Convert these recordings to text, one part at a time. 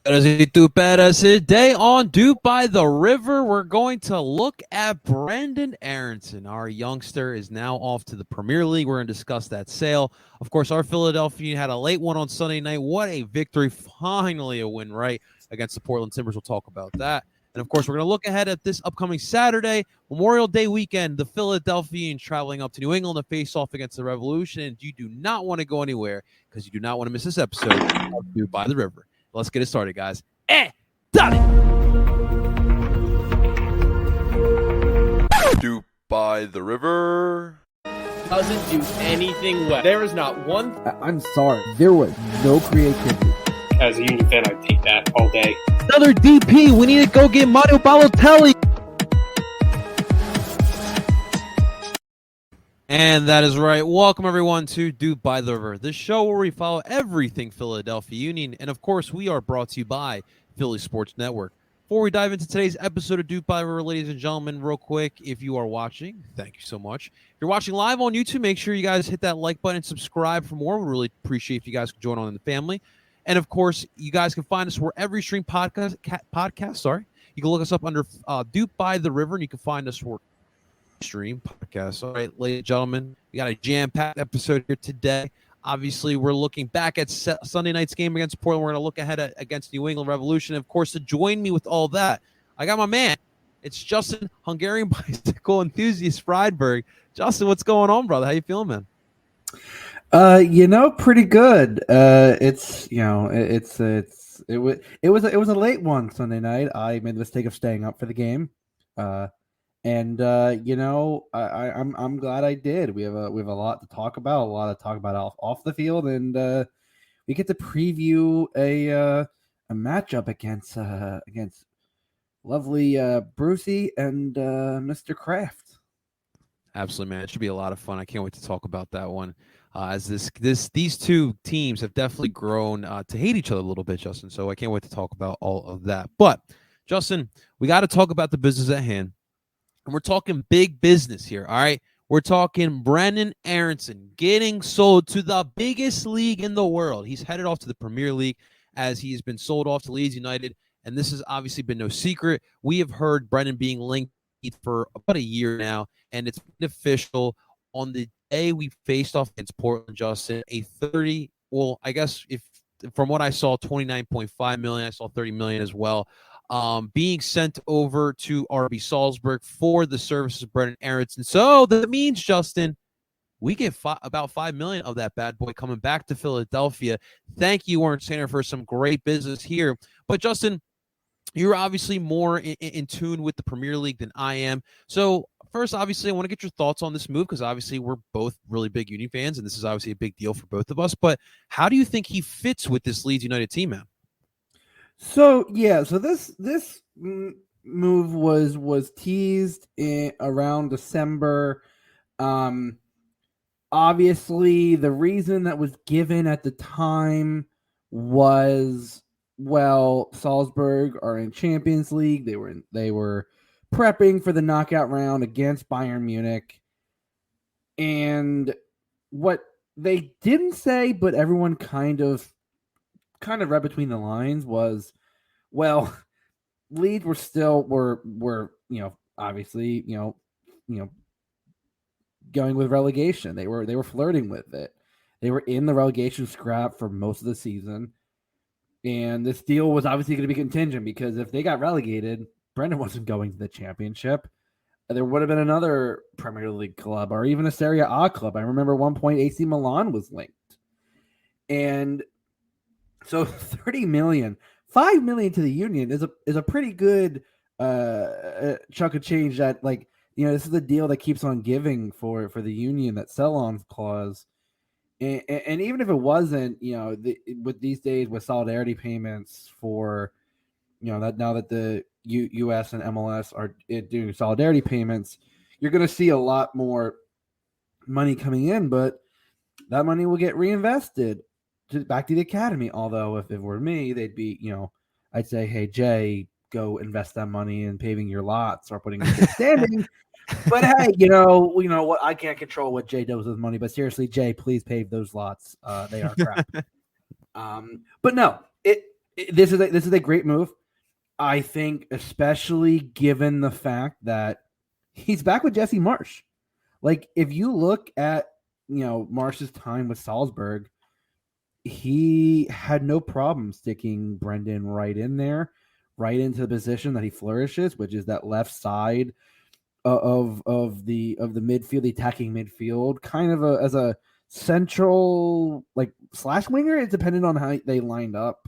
Today on DOOP by the River, we're going to look at Brenden Aronson. Our youngster is now off to the Premier League. We're going to discuss that sale. Of course, our Philadelphia had a late one on Sunday night. What a victory. Finally a win, right, against the Portland Timbers. We'll talk about that. And, of course, we're going to look ahead at this upcoming Saturday, Memorial Day weekend, the Philadelphians traveling up to New England to face off against the Revolution. And you do not want to go anywhere because you do not want to miss this episode of DOOP by the River. Let's get it started, guys. Done it! DOOP by the River doesn't do anything well. There is not one. I'm sorry. There was no creativity. As a Union fan, I'd take that all day. Another DP. We need to go get Mario Balotelli. And that is right. Welcome, everyone, to DOOP by the River, the show where we follow everything Philadelphia Union. And, of course, we are brought to you by Philly Sports Network. Before we dive into today's episode of DOOP by the River, ladies and gentlemen, real quick, if you are watching, thank you so much. If you're watching live on YouTube, make sure you guys hit that like button and subscribe for more. We really appreciate if you guys can join on in the family. And, of course, you guys can find us wherever you stream podcast. You can look us up under DOOP by the River, and you can find us where stream podcast. All right, ladies and gentlemen, we got a jam-packed episode here today. Obviously, we're looking back at Sunday night's game against Portland. We're going to look ahead against New England Revolution. Of course, to join me with all that, I got my man. It's Justin, Hungarian bicycle enthusiast Friedberg. Justin, what's going on, brother? How you feeling, man? Pretty good. It was a late one Sunday night. I made the mistake of staying up for the game. I'm glad I did. We have a lot to talk about, off the field, and we get to preview a matchup against lovely Brucey and Mr. Kraft. Absolutely, man. It should be a lot of fun. I can't wait to talk about that one. As these two teams have definitely grown to hate each other a little bit, Justin. So I can't wait to talk about all of that. But Justin, we got to talk about the business at hand. And we're talking big business here, all right? We're talking Brenden Aronson getting sold to the biggest league in the world. He's headed off to the Premier League as he's been sold off to Leeds United, and this has obviously been no secret. We have heard Brenden being linked for about a year now, and it's been official on the day we faced off against Portland, Justin, from what I saw, $29.5 million. I saw $30 million as well. Being sent over to RB Salzburg for the services of Brenden Aronson. So that means, Justin, we get about $5 million of that bad boy coming back to Philadelphia. Thank you, Warren Sander, for some great business here. But, Justin, you're obviously more in tune with the Premier League than I am. So, first, obviously, I want to get your thoughts on this move because, obviously, we're both really big Union fans, and this is obviously a big deal for both of us. But how do you think he fits with this Leeds United team, man? So this move was teased around December. Obviously, the reason that was given at the time was, well, Salzburg are in Champions League. They were prepping for the knockout round against Bayern Munich, and what they didn't say, but everyone kind of read between the lines was, well, Leeds were obviously going with relegation. They were flirting with it. They were in the relegation scrap for most of the season, and this deal was obviously going to be contingent because if they got relegated, Brenden wasn't going to the championship. There would have been another Premier League club or even a Serie A club. I remember at one point AC Milan was linked, and so $30 million, $5 million to the Union is a pretty good chunk of change. That this is the deal that keeps on giving for the Union, that sell-on clause, and even if it wasn't, with these days with solidarity payments for, that now that the US and MLS are doing solidarity payments, you're going to see a lot more money coming in, but that money will get reinvested back to the academy. Although if it were me, they'd be, I'd say, hey, Jay, go invest that money in paving your lots or putting it in standing. But hey, what? I can't control what Jay does with money. But seriously, Jay, please pave those lots. They are crap. But no, This is a great move. I think, especially given the fact that he's back with Jesse Marsh. Like, if you look at Marsh's time with Salzburg, he had no problem sticking Brenden right in there, right into the position that he flourishes, which is that left side of the midfield, the attacking midfield, kind of as a central like slash winger. It depended on how they lined up.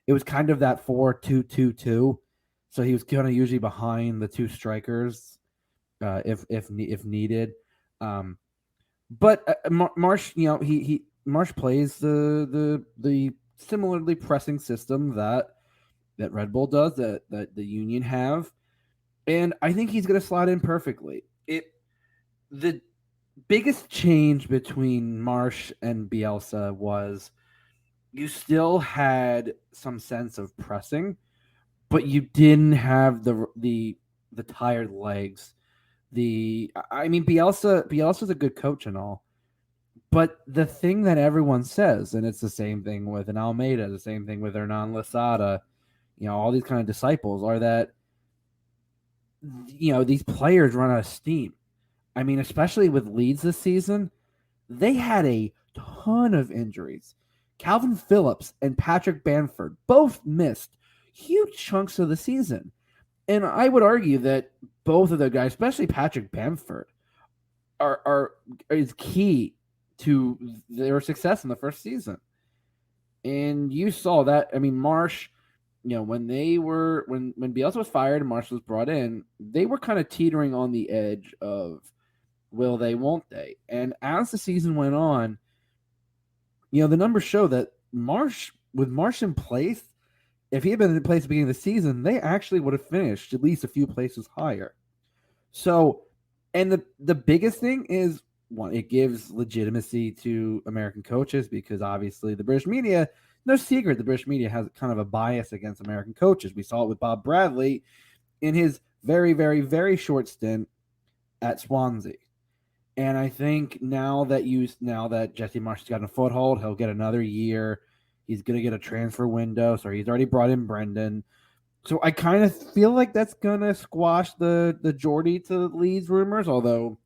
It was kind of that 4-2-2-2, so he was kind of usually behind the two strikers if needed. But Marsh, Marsh plays the similarly pressing system that Red Bull does, that the Union have. And I think he's going to slot in perfectly. The biggest change between Marsh and Bielsa was you still had some sense of pressing, but you didn't have the tired legs. Bielsa's a good coach and all, but the thing that everyone says, and it's the same thing with an Almeida, the same thing with Hernan Losada, all these kind of disciples, are that these players run out of steam. I mean, especially with Leeds this season, they had a ton of injuries. Calvin Phillips and Patrick Bamford both missed huge chunks of the season. And I would argue that both of the guys, especially Patrick Bamford, is key to their success in the first season. And you saw that. I mean, Marsh, when Bielsa was fired and Marsh was brought in, they were kind of teetering on the edge of will they, won't they? And as the season went on, the numbers show that with Marsh in place, if he had been in place at the beginning of the season, they actually would have finished at least a few places higher. So, and the biggest thing is, one, it gives legitimacy to American coaches, because obviously the British media, no secret, the British media has kind of a bias against American coaches. We saw it with Bob Bradley in his very, very, very short stint at Swansea. And I think now that Jesse Marsh has gotten a foothold, he'll get another year. He's going to get a transfer window, so he's already brought in Brenden. So I kind of feel like that's going to squash the Geordie to Leeds rumors, although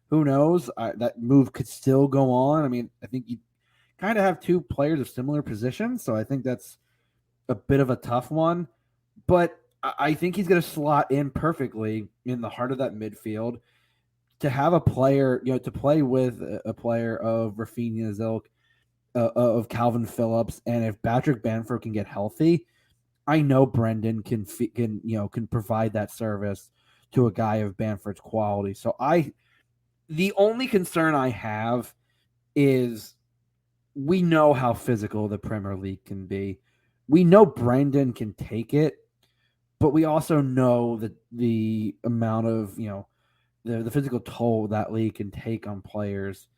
who knows? That move could still go on. I mean, I think you kind of have two players of similar positions, so I think that's a bit of a tough one. But I think he's going to slot in perfectly in the heart of that midfield. To have a player, to play with a player of Rafinha's ilk, of Calvin Phillips, and if Patrick Bamford can get healthy, I know Brenden can provide that service to a guy of Bamford's quality. So the only concern I have is we know how physical the Premier League can be. We know Brenden can take it, but we also know that the amount of the physical toll that league can take on players.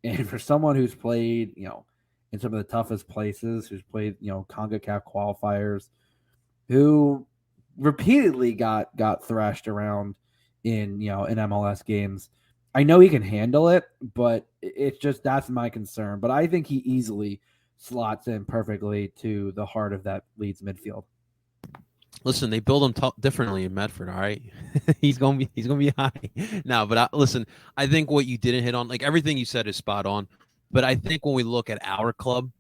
And for someone who's played, in some of the toughest places, who's played, CONCACAF qualifiers, who repeatedly got thrashed around in MLS games, I know he can handle it, but it's just, that's my concern. But I think he easily slots in perfectly to the heart of that Leeds midfield. Listen, they build him differently in Medford. All right, he's gonna be high now. But listen, I think what you didn't hit on, like everything you said, is spot on. But I think when we look at our club,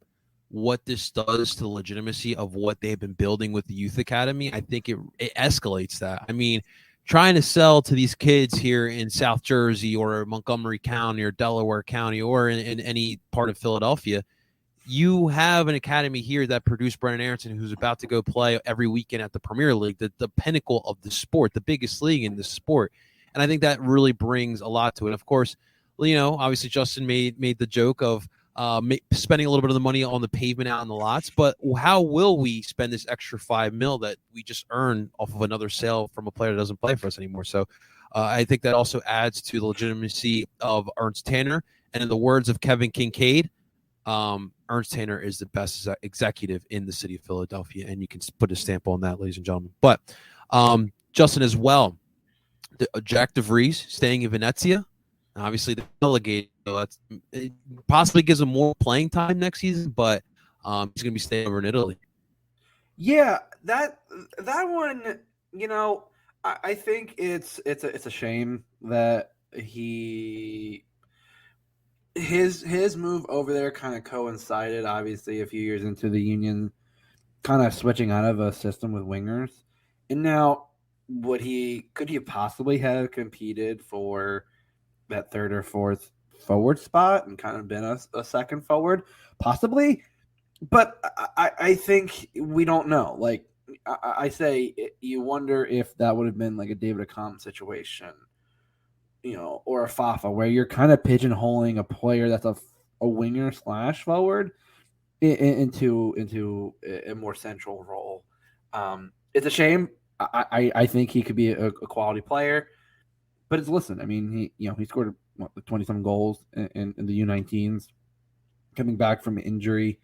what this does to the legitimacy of what they've been building with the youth academy, I think it escalates that. I mean, trying to sell to these kids here in South Jersey or Montgomery County or Delaware County or in any part of Philadelphia, you have an academy here that produced Brenden Aaronson, who's about to go play every weekend at the Premier League, the pinnacle of the sport, the biggest league in the sport. And I think that really brings a lot to it. Of course, obviously Justin made the joke of spending a little bit of the money on the pavement out in the lots, but how will we spend this extra $5 million that we just earned off of another sale from a player that doesn't play for us anymore? So I think that also adds to the legitimacy of Ernst Tanner. And in the words of Kevin Kincaid, Ernst Tanner is the best executive in the city of Philadelphia, and you can put a stamp on that, ladies and gentlemen. But Justin, as well, Jack DeVries staying in Venezia, obviously the delegate, it possibly gives him more playing time next season, but he's going to be staying over in Italy. Yeah, that one, I think it's a shame that his move over there kind of coincided, obviously, a few years into the Union kind of switching out of a system with wingers, and now could he possibly have competed for that third or fourth forward spot and kind of been a second forward, possibly? But I think we don't know. Like I say, you wonder if that would have been like a David Accam situation, or a Fafa, where you're kind of pigeonholing a player that's a winger / forward into a more central role. It's a shame. I think he could be a quality player, but listen. I mean, he scored 20-some goals in the U19s, coming back from injury.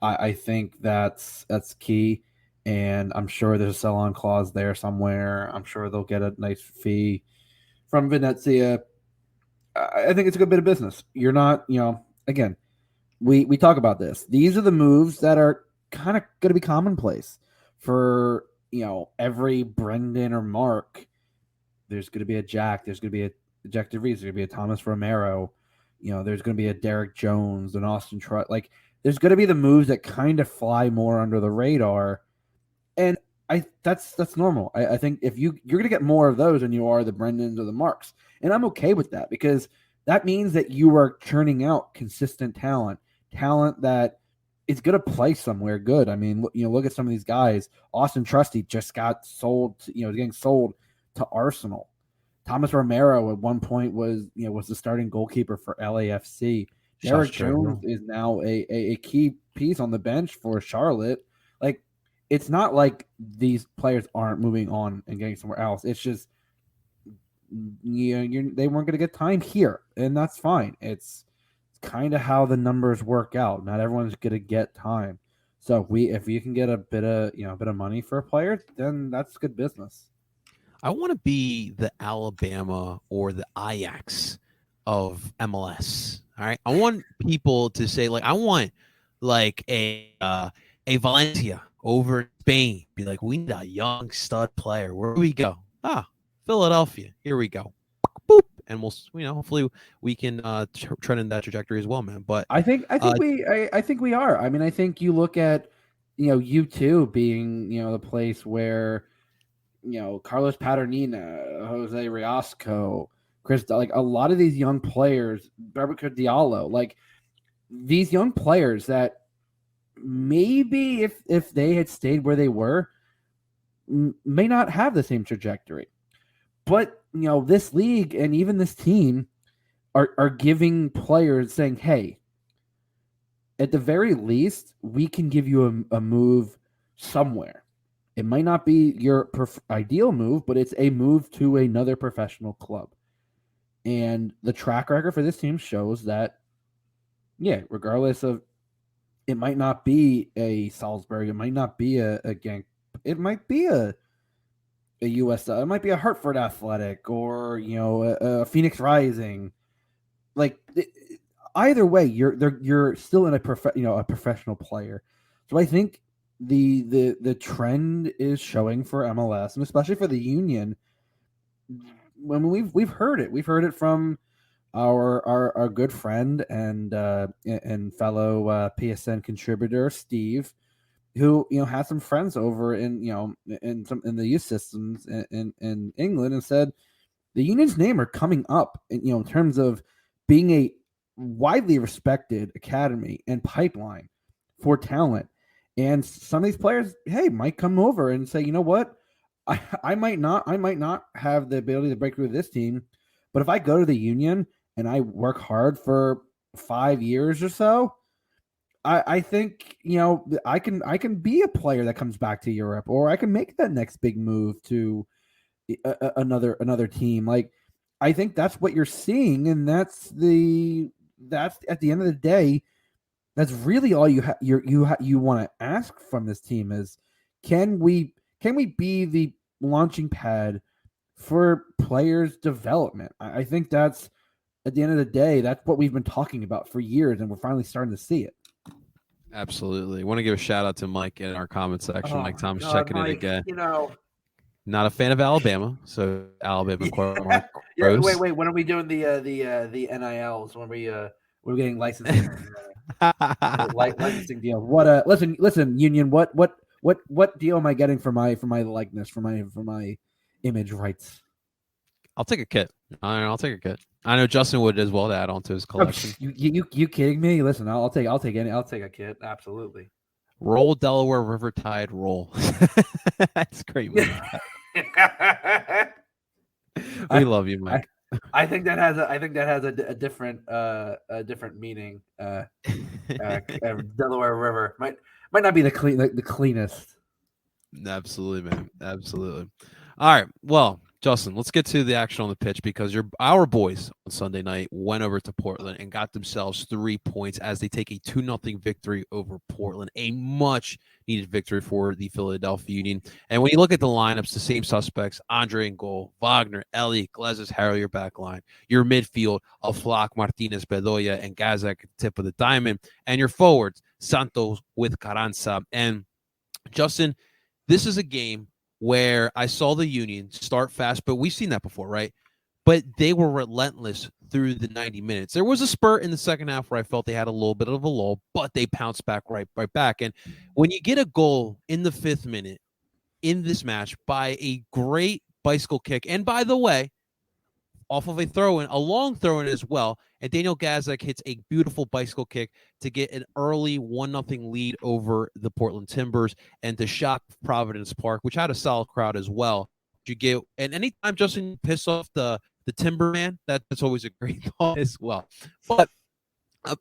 I think that's key, and I'm sure there's a sell-on clause there somewhere. I'm sure they'll get a nice fee from Venezia. I think it's a good bit of business. You're not, again, we talk about this. These are the moves that are kind of going to be commonplace for, every Brenden or Mark. There's going to be a Jack. There's going to be a Jack DeVries. There's going to be a Thomas Romero. There's going to be a Derek Jones, an Austin Trott. Like, there's going to be the moves that kind of fly more under the radar, and that's normal. I think if you're going to get more of those than you are the Brendens or the Marks, and I'm okay with that because that means that you are churning out consistent talent that is going to play somewhere good. I mean, look at some of these guys. Austin Trusty just got sold. Getting sold to Arsenal. Thomas Romero at one point was the starting goalkeeper for LAFC. Derek Jones is now a key piece on the bench for Charlotte. Like, it's not like these players aren't moving on and getting somewhere else. It's just, they weren't going to get time here, and that's fine. It's kind of how the numbers work out. Not everyone's going to get time. So if you can get a bit of money for a player, then that's good business. I want to be the Alabama or the Ajax of MLS. All right. I want people to say, like, I want like a Valencia over in Spain. Be like, we need a young stud player. Where do we go? Philadelphia. Here we go. Boop. And we'll, hopefully we can trend in that trajectory as well, man. But I think we are. I mean, I think you look at, U2 being, the place where, Carlos Paternina, Jose Riasco, Chris, like a lot of these young players, Babacar Diallo, like these young players that maybe if they had stayed where they were, may not have the same trajectory. But, this league and even this team are giving players saying, hey, at the very least, we can give you a move somewhere. It might not be your ideal move, but it's a move to another professional club. And the track record for this team shows that, regardless of, it might not be a Salzburg, it might not be a Genk, it might be a USL, it might be a Hartford Athletic or a Phoenix Rising. Like, either way, you're still in a professional player. So I think the trend is showing for MLS, and especially for the Union. When we've heard it from our good friend and fellow PSN contributor Steve, who had some friends over in the youth systems in England, and said the Union's name are coming up in terms of being a widely respected academy and pipeline for talent. And some of these players, might come over and say, you know what, I might not have the ability to break through this team, but if I go to the Union and I work hard for 5 years or so, I think I can be a player that comes back to Europe, or I can make that next big move to another team. Like, I think that's what you're seeing, and that's at the end of the day, that's really all you want to ask from this team is, can we be the launching pad for players' development? I think that's, at the end of the day, that's what we've been talking about for years, and we're finally starting to see it. Absolutely. Want to give a shout out to Mike in our comment section. Oh Mike my Tom's God, checking in Mike! again. You know, Not a fan of Alabama, so Alabama question mark. yeah. Gross. Wait. When are we doing the NILs? When we're getting licensing licensing deal? What? Listen, Union. What deal am I getting for my likeness for my image rights? I'll take a kit. I'll take a kit. I know Justin would as well to add on to his collection. You kidding me? Listen, I'll take a kit. Absolutely. Roll Delaware River Tide roll. That's great. We love you, Mike. I think that has a different meaning. Delaware River might not be the cleanest. Absolutely, man. Absolutely. All right. Well, Justin, let's get to the action on the pitch because our boys on Sunday night went over to Portland and got themselves 3 points as they take a 2-0 victory over Portland, a much needed victory for the Philadelphia Union. And when you look at the lineups, the same suspects, Andre in goal, Wagner, Ellie, Glezes, Harry, your back line, your midfield, Aflak, Martinez, Bedoya, and Gazak at the tip of the diamond, and your forwards, Santos with Carranza. And Justin, this is a game where I saw the Union start fast, but we've seen that before, right? But they were relentless through the 90 minutes. There was a spurt in the second half where I felt they had a little bit of a lull, but they pounced back right back. And when you get a goal in the 5th minute in this match by a great bicycle kick, and by the way, off of a long throw-in as well, and Daniel Gazak hits a beautiful bicycle kick to get an early 1-0 lead over the Portland Timbers and to shock Providence Park, which had a solid crowd as well. And anytime Justin piss off the Timberman, that's always a great thought as well. But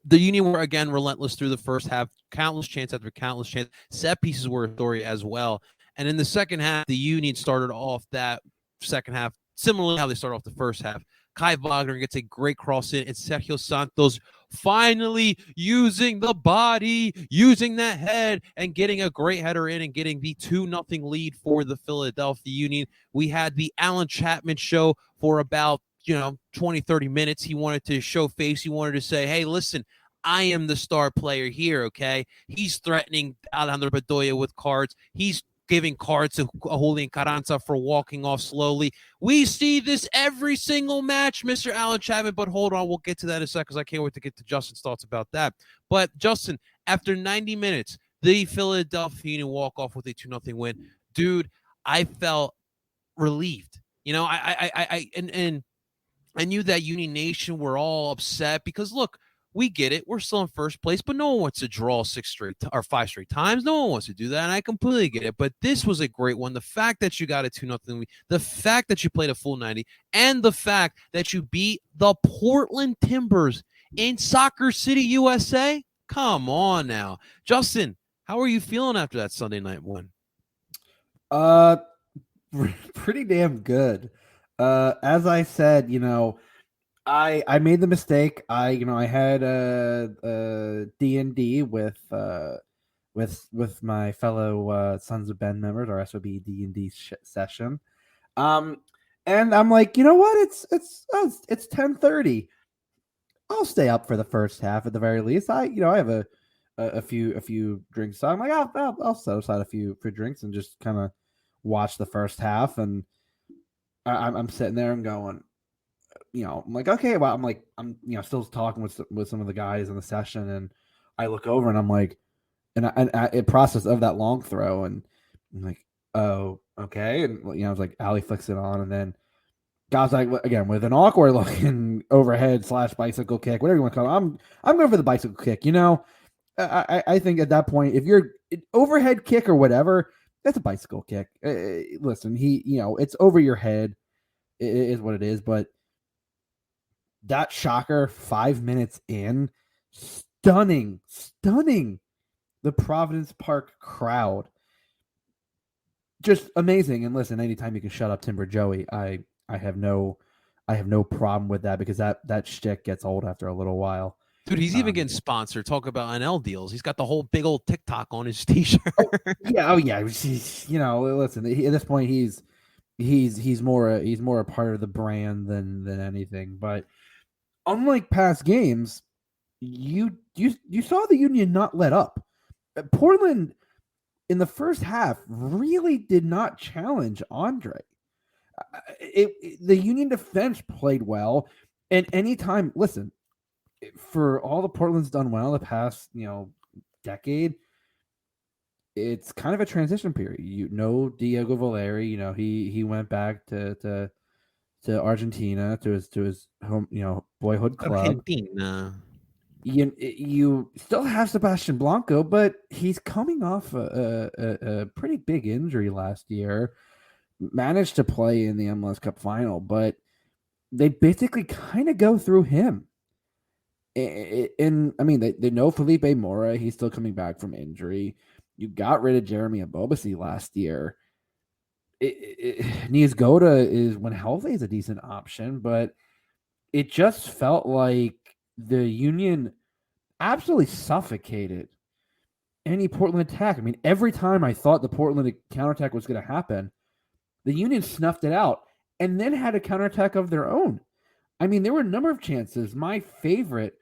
the Union were, again, relentless through the first half, countless chance after countless chance. Set pieces were a story as well. And in the second half, the Union started off that second half similarly how they started off the first half. Kai Wagner gets a great cross in, and Sergio Santos finally using the body, using that head, and getting a great header in and getting the 2-0 lead for the Philadelphia Union. We had the Alan Chapman show for about 20, 30 minutes. He wanted to show face. He wanted to say, hey, listen, I am the star player here, okay? He's threatening Alejandro Bedoya with cards. He's giving cards to Julian Carranza for walking off slowly. We see this every single match, Mr. Alan Chapman, but hold on, we'll get to that in a second because I can't wait to get to Justin's thoughts about that. But, Justin, after 90 minutes, the Philadelphia Union walk off with a 2-0 win. Dude, I felt relieved. I knew that Union Nation were all upset because, look, we get it. We're still in first place, but no one wants to draw 5 straight times. No one wants to do that, and I completely get it. But this was a great one. The fact that you got a 2-0 lead, the fact that you played a full 90, and the fact that you beat the Portland Timbers in Soccer City, USA. Come on now. Justin, how are you feeling after that Sunday night win? Pretty damn good. As I said, I made the mistake. I had a D&D with my fellow Sons of Ben members, our SOB D&D session. And I'm like, you know what? It's 10:30. I'll stay up for the first half at the very least. I have a few drinks. So I'm like, I'll set aside a few for drinks and just kind of watch the first half. And I'm sitting there and going, I'm like, okay, well, I'm still talking with some of the guys in the session, and I look over and I'm like, and I process of that long throw, and I'm like, oh, okay, and I was like, Ali flicks it on, and then guys like again with an awkward looking overhead / bicycle kick, whatever you want to call it. I'm going for the bicycle kick. I think at that point, if you're overhead kick or whatever, that's a bicycle kick. Listen, it's over your head. It is what it is, but that shocker 5 minutes in, stunning the Providence Park crowd. Just amazing. And listen, anytime you can shut up Timber Joey, I have no problem with that because that shtick gets old after a little while. Dude, he's even getting sponsored. Talk about NL deals. He's got the whole big old TikTok on his t-shirt. Oh yeah. Listen, at this point he's more a part of the brand than anything. But unlike past games, you saw the Union not let up. Portland in the first half really did not challenge Andre. The Union defense played well, and anytime, listen, for all the Portland's done well the past, decade, it's kind of a transition period. Diego Valeri, he went back to Argentina, to his home, boyhood club. Argentina. You still have Sebastian Blanco, but he's coming off a pretty big injury last year. Managed to play in the MLS Cup final, but they basically kind of go through him. And I mean, they know Felipe Mora. He's still coming back from injury. You got rid of Jeremy Abobasi last year. Niasgoda is, when healthy, is a decent option, but it just felt like the Union absolutely suffocated any Portland attack. I mean, every time I thought the Portland counterattack was going to happen, the Union snuffed it out and then had a counterattack of their own. I mean, there were a number of chances. My favorite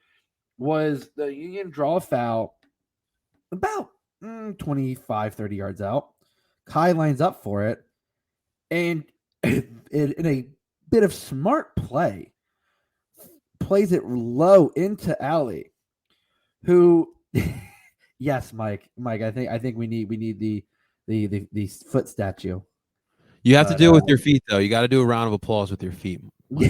was the Union draw a foul about 25, 30 yards out. Kai lines up for it, and in a bit of smart play, plays it low into Alley, who, yes, Mike, I think we need the foot statue. You have to do it with your feet, though. You got to do a round of applause with your feet. But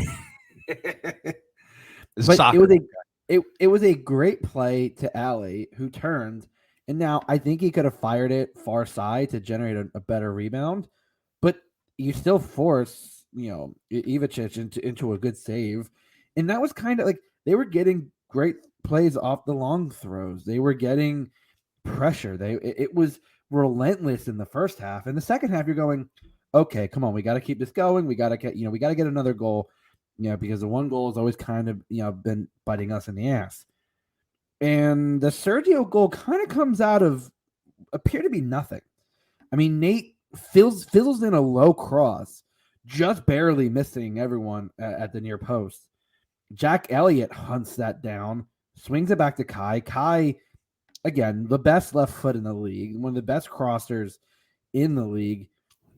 it was a great play to Alley, who turned, and now I think he could have fired it far side to generate a better rebound, but you still force Ivacic into a good save. And that was kind of like, they were getting great plays off the long throws. They were getting pressure. It was relentless in the first half. In the second half, you're going, okay, come on, we got to keep this going. We got to get another goal, because the one goal has always kind of, been biting us in the ass. And the Sergio goal kind of comes out of appear to be nothing. I mean, Nate fizzles in a low cross, just barely missing everyone at the near post. Jack Elliott hunts that down, swings it back to Kai. Kai, again, the best left foot in the league, one of the best crossers in the league.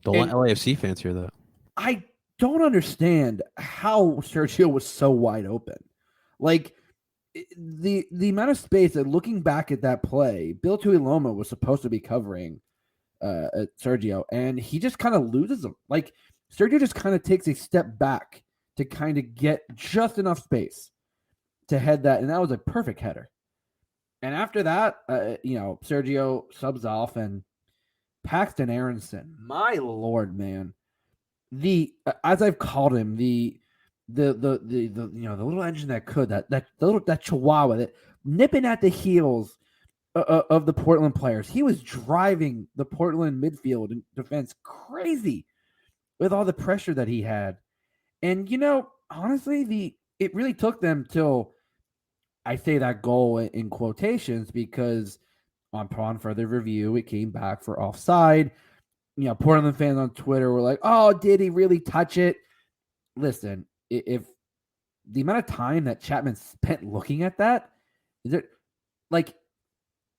Don't let LAFC fans hear that. I don't understand how Sergio was so wide open. Like, the amount of space, that looking back at that play, Bill Tuiloma was supposed to be covering Sergio, and he just kind of loses him. Like, Sergio just kind of takes a step back to kind of get just enough space to head that, and that was a perfect header. And after that, Sergio subs off, and Paxton Aronson, my Lord, man, as I've called him, the little engine that could, that chihuahua that nipping at the heels of the Portland players. He was driving the Portland midfield and defense crazy with all the pressure that he had. And, honestly, it really took them till, I say that goal in quotations, because upon further review, it came back for offside. Portland fans on Twitter were like, oh, did he really touch it? Listen, if the amount of time that Chapman spent looking at that, is it like,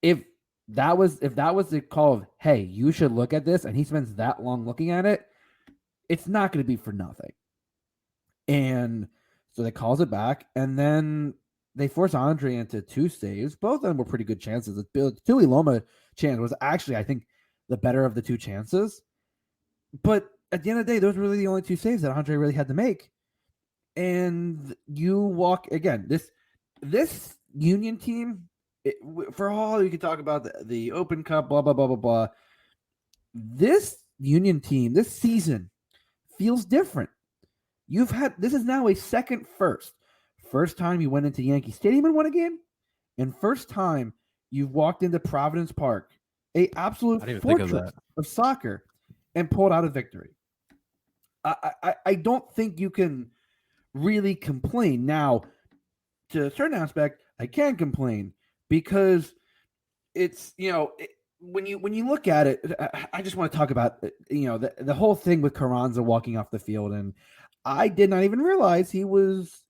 if that was the call of, hey, you should look at this, and he spends that long looking at it, it's not going to be for nothing. And so they calls it back, and then they force Andre into two saves. Both of them were pretty good chances. The Tuiloma chance was actually, I think, the better of the two chances. But at the end of the day, those were really the only two saves that Andre really had to make. And you walk, again, this Union team, for all you can talk about the Open Cup, blah, blah, blah, blah, blah, this Union team, this season, feels different. This is now a second first. First time you went into Yankee Stadium and won a game, and first time you've walked into Providence Park, a absolute fortress of soccer, and pulled out a victory. I don't think you can really complain. Now, to a certain aspect, I can complain, because it's, when you look at it, I just want to talk about, the whole thing with Carranza walking off the field, and I did not even realize he was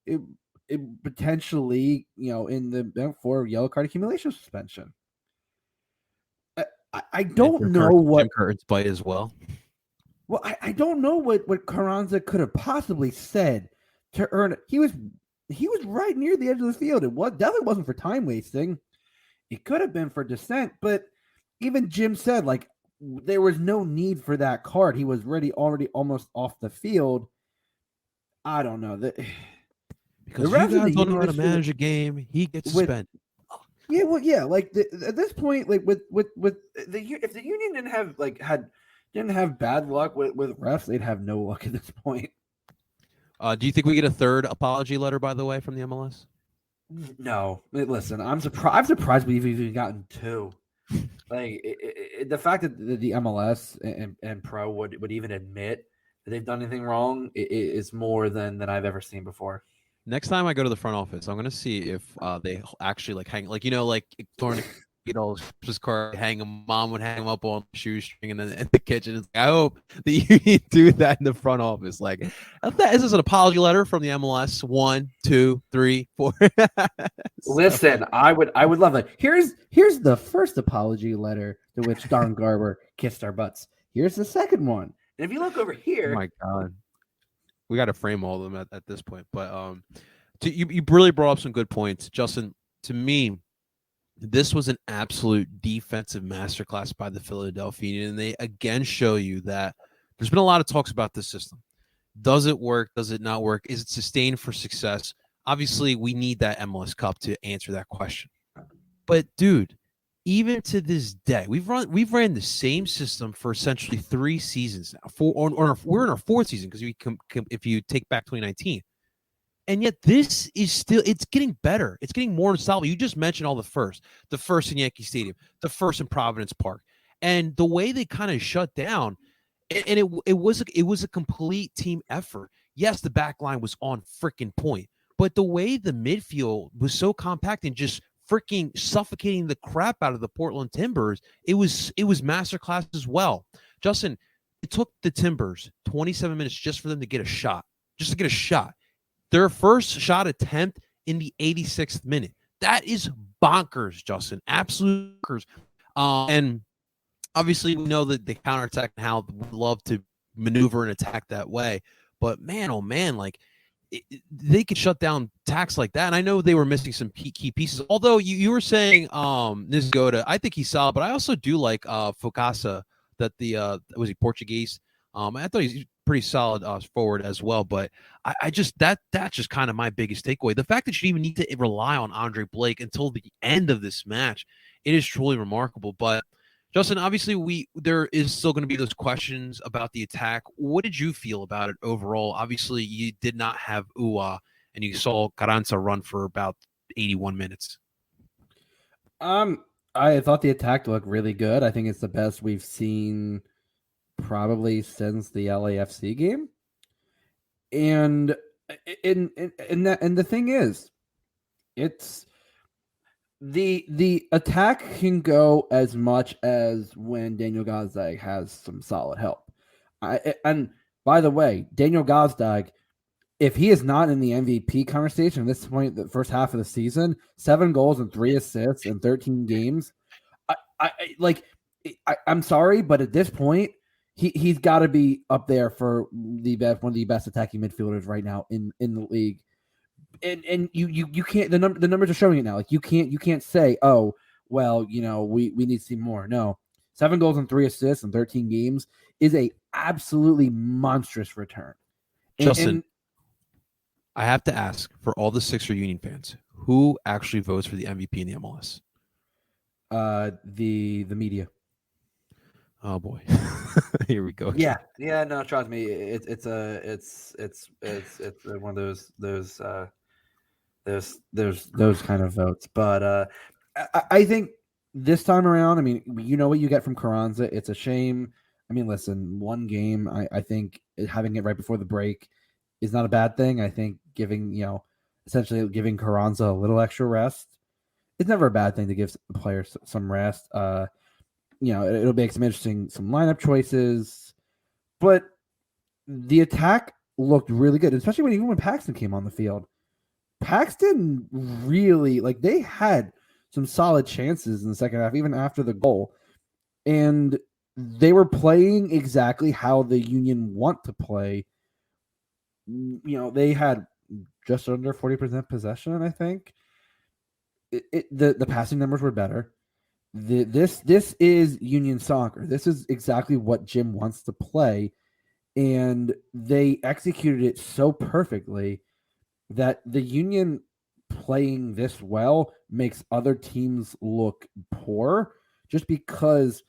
potentially, in the for yellow card accumulation suspension. I don't know what Jim Curtin's bite as well. Well, I don't know what Carranza could have possibly said to earn it. He was right near the edge of the field. It definitely wasn't for time wasting. It could have been for dissent, but even Jim said like there was no need for that card. He was already almost off the field. I don't know that because you guys don't know how to manage a game. He gets spent. Yeah, well, yeah. Like at this point, like with if the Union didn't have bad luck with refs, they'd have no luck at this point. Do you think we get a third apology letter, by the way, from the MLS? No, listen, I'm surprised we've even gotten two. Like the fact that the MLS and Pro would even admit that they've done anything wrong is more than I've ever seen before. Next time I go to the front office, I'm gonna see if they actually like hang like Thorne, his car mom would hang him up on the shoestring and then in the kitchen. It's like, I hope the Union do that in the front office. Like, is this an apology letter from the MLS? 1, 2, 3, 4. Listen, I would love it. Here's the first apology letter to which Don Garber kissed our butts. Here's the second one. And if you look over here, oh my God. We got to frame all of them at this point. But you really brought up some good points. Justin, to me, this was an absolute defensive masterclass by the Philadelphia Union. And they again show you that there's been a lot of talks about this system. Does it work? Does it not work? Is it sustained for success? Obviously, we need that MLS Cup to answer that question. But, dude, even to this day, we've ran the same system for essentially 3 seasons now. We're in our 4th season because if you take back 2019, and yet this is still it's getting better. It's getting more installable. You just mentioned all the first in Yankee Stadium, the first in Providence Park, and the way they kind of shut down, and it was a complete team effort. Yes, the back line was on freaking point, but the way the midfield was so compact and just freaking suffocating the crap out of the Portland Timbers, it was masterclass as well. Justin, it took the Timbers 27 minutes just for them to get a shot. Their first shot attempt in the 86th minute. That is bonkers, Justin. Absolute bonkers. And obviously we know that the counterattack and how we love to maneuver and attack that way. But man, oh man, like they could shut down attacks like that. And I know they were missing some key pieces. Although you were saying Nisgoda, I think he's solid, but I also do like Focasa, that was he Portuguese? I thought he's pretty solid forward as well. But I just that's just kind of my biggest takeaway. The fact that you even need to rely on Andre Blake until the end of this match, it is truly remarkable. But Justin, obviously there is still going to be those questions about the attack. What did you feel about it overall? Obviously, you did not have Ua, and you saw Carranza run for about 81 minutes. I thought the attack looked really good. I think it's the best we've seen probably since the LAFC game. And the thing is, it's the attack can go as much as when Daniel Gazdag has some solid help. And by the way, Daniel Gazdag, if he is not in the MVP conversation at this point, the first half of the season, 7 goals and 3 assists in 13 games. I'm sorry, but at this point, he's got to be up there for one of the best attacking midfielders right now in the league. And you can't, the numbers are showing it now. Like you can't say, oh, well, we need to see more. No, 7 goals and 3 assists in 13 games is a absolutely monstrous return. Justin, I have to ask for all the Sixer Union fans, who actually votes for the MVP in the MLS? The media. Oh boy, here we go. Yeah. No, trust me, it's one of those kind of votes. But I think this time around, I mean, you know what you get from Carranza. It's a shame. I mean, listen, one game. I think having it right before the break is not a bad thing. I think essentially giving Carranza a little extra rest. It's never a bad thing to give the players some rest. It'll make some lineup choices, but the attack looked really good, especially when Paxton came on the field. Paxton really, they had some solid chances in the second half, even after the goal. And they were playing exactly how the Union want to play. They had just under 40% possession, I think. The passing numbers were better. This is Union soccer. This is exactly what Jim wants to play, and they executed it so perfectly that the Union playing this well makes other teams look poor, just because.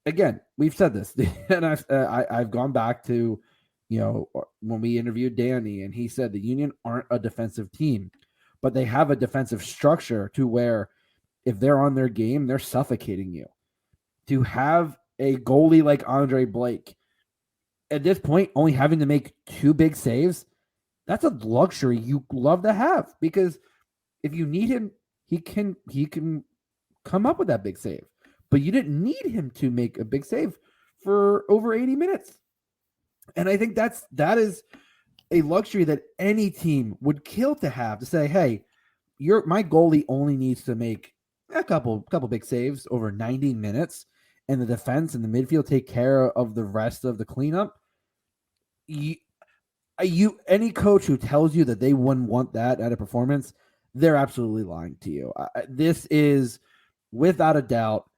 Again, we've said this, and I've gone back to, when we interviewed Danny, and he said the Union aren't a defensive team, but they have a defensive structure to where if they're on their game, they're suffocating you. To have a goalie like Andre Blake at this point only having to make 2 big saves, that's a luxury you love to have, because if you need him, he can come up with that big save. But you didn't need him to make a big save for over 80 minutes. And I think that is a luxury that any team would kill to have, to say, hey, my goalie only needs to make a couple big saves over 90 minutes, and the defense and the midfield take care of the rest of the cleanup. Any coach who tells you that they wouldn't want that at a performance, they're absolutely lying to you. This is, without a doubt,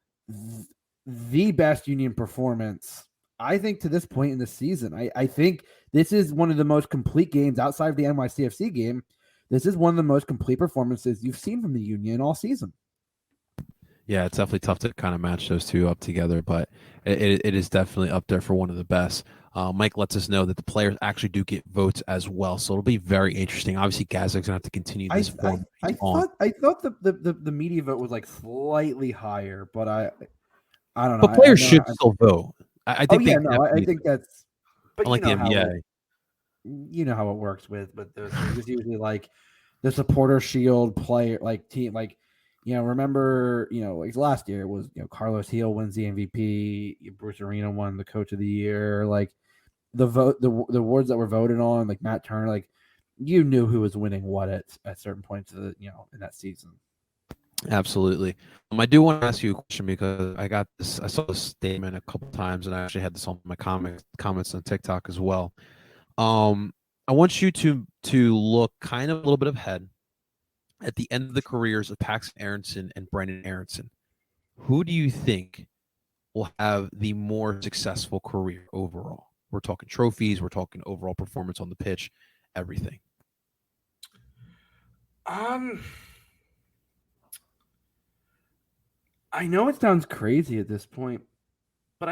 the best Union performance, I think, to this point in the season. I think this is one of the most complete games outside of the NYCFC game. This is one of the most complete performances you've seen from the Union all season. Yeah, it's definitely tough to kind of match those two up together, but it is definitely up there for one of the best. Mike lets us know that the players actually do get votes as well, so it'll be very interesting. Obviously, Gazek's going to have to continue this form. I thought the media vote was like slightly higher, but I don't know. But players should still vote. I think. I think that's. But unlike the NBA, you know how it works but there's usually like the supporter shield player, like team, like. Remember, like last year it was, Carlos Heel wins the MVP, Bruce Arena won the Coach of the Year, like the awards that were voted on, like Matt Turner, like you knew who was winning what at certain points of in that season. Absolutely. I do want to ask you a question, because I saw this statement a couple times, and I actually had this on my comments on TikTok as well. I want you to look kind of a little bit ahead at the end of the careers of Paxton Aronson and Brenden Aronson. Who do you think will have the more successful career overall? We're talking trophies, we're talking overall performance on the pitch, everything. I know it sounds crazy at this point, but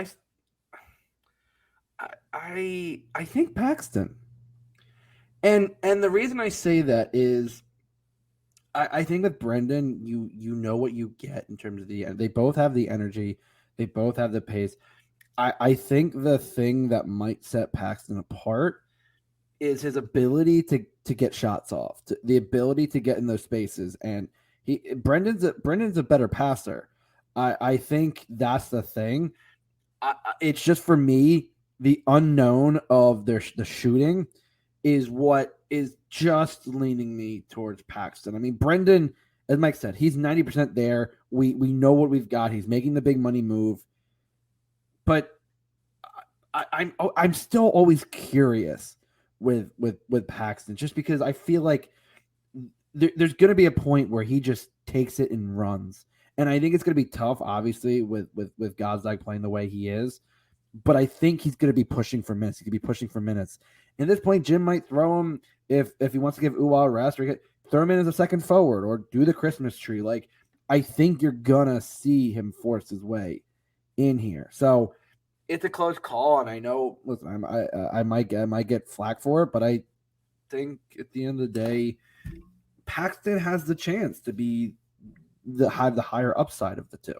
I think Paxton. And the reason I say that is I think with Brenden, you know what you get in terms of they both have the energy, they both have the pace. I think the thing that might set Paxton apart is his ability to get shots off, the ability to get in those spaces. And Brendan's a better passer. I think that's the thing. It's just, for me, the unknown of the shooting is what is just leaning me towards Paxton. I mean, Brenden, as Mike said, he's 90% there. We know what we've got. He's making the big money move. But I'm still always curious with Paxton, just because I feel like there's going to be a point where he just takes it and runs. And I think it's going to be tough, obviously, with Gazdag playing the way he is. But I think he's going to be pushing for minutes. He could be pushing for minutes. At this point, Jim might throw him, if he wants to give Uwa a rest, or throw him in as a second forward, or do the Christmas tree. Like, I think you're going to see him force his way in here. So it's a close call, and I know, listen, I might get flack for it, but I think at the end of the day, Paxton has the chance to be have the higher upside of the two.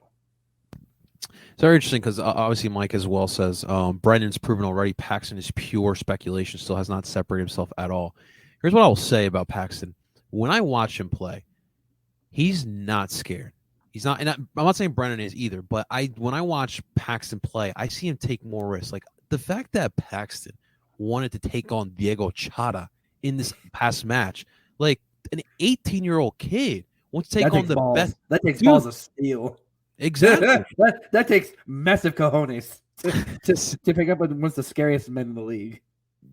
It's very interesting, because obviously Mike as well says Brendan's proven already. Paxton is pure speculation, still has not separated himself at all. Here's what I will say about Paxton. When I watch him play, he's not scared. He's not, and I'm not saying Brendan is either, but when I watch Paxton play, I see him take more risks. Like the fact that Paxton wanted to take on Diego Chata in this past match, like an 18-year-old kid wants to take on the best. That takes balls of steel. Exactly. that takes massive cojones to pick up with one of the scariest men in the league.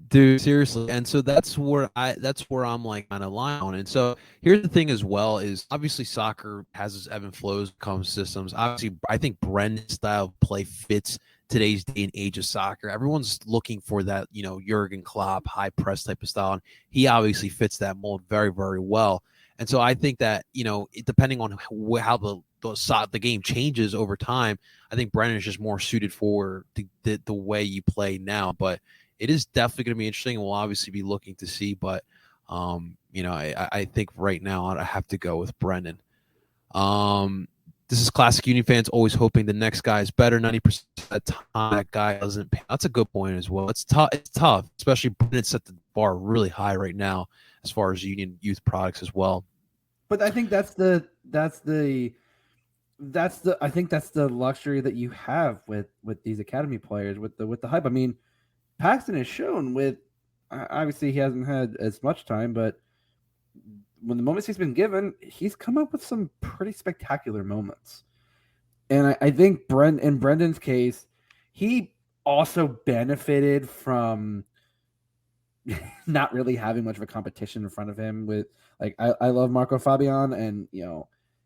Dude, seriously. And so that's where I'm like kind of lying on. And so here's the thing as well is obviously soccer has its ebb and flows, comes systems. Obviously, I think Brendan's style of play fits today's day and age of soccer. Everyone's looking for that, Jurgen Klopp high press type of style. And he obviously fits that mold very, very well. And so I think that, depending on how the game changes over time, I think Brendan is just more suited for the way you play now. But it is definitely going to be interesting, and we'll obviously be looking to see. But, I think right now I have to go with Brenden. This is classic Union fans always hoping the next guy is better. 90% of the time, that guy doesn't pay. That's a good point as well. It's tough, especially Brenden set the bar really high right now as far as Union youth products as well. But I think that's the luxury that you have with these academy players with the hype. I mean, Paxton has shown with, obviously he hasn't had as much time, but when the moments he's been given, he's come up with some pretty spectacular moments. And I think in Brendan's case, he also benefited from not really having much of a competition in front of him. With I love Marco Fabian, and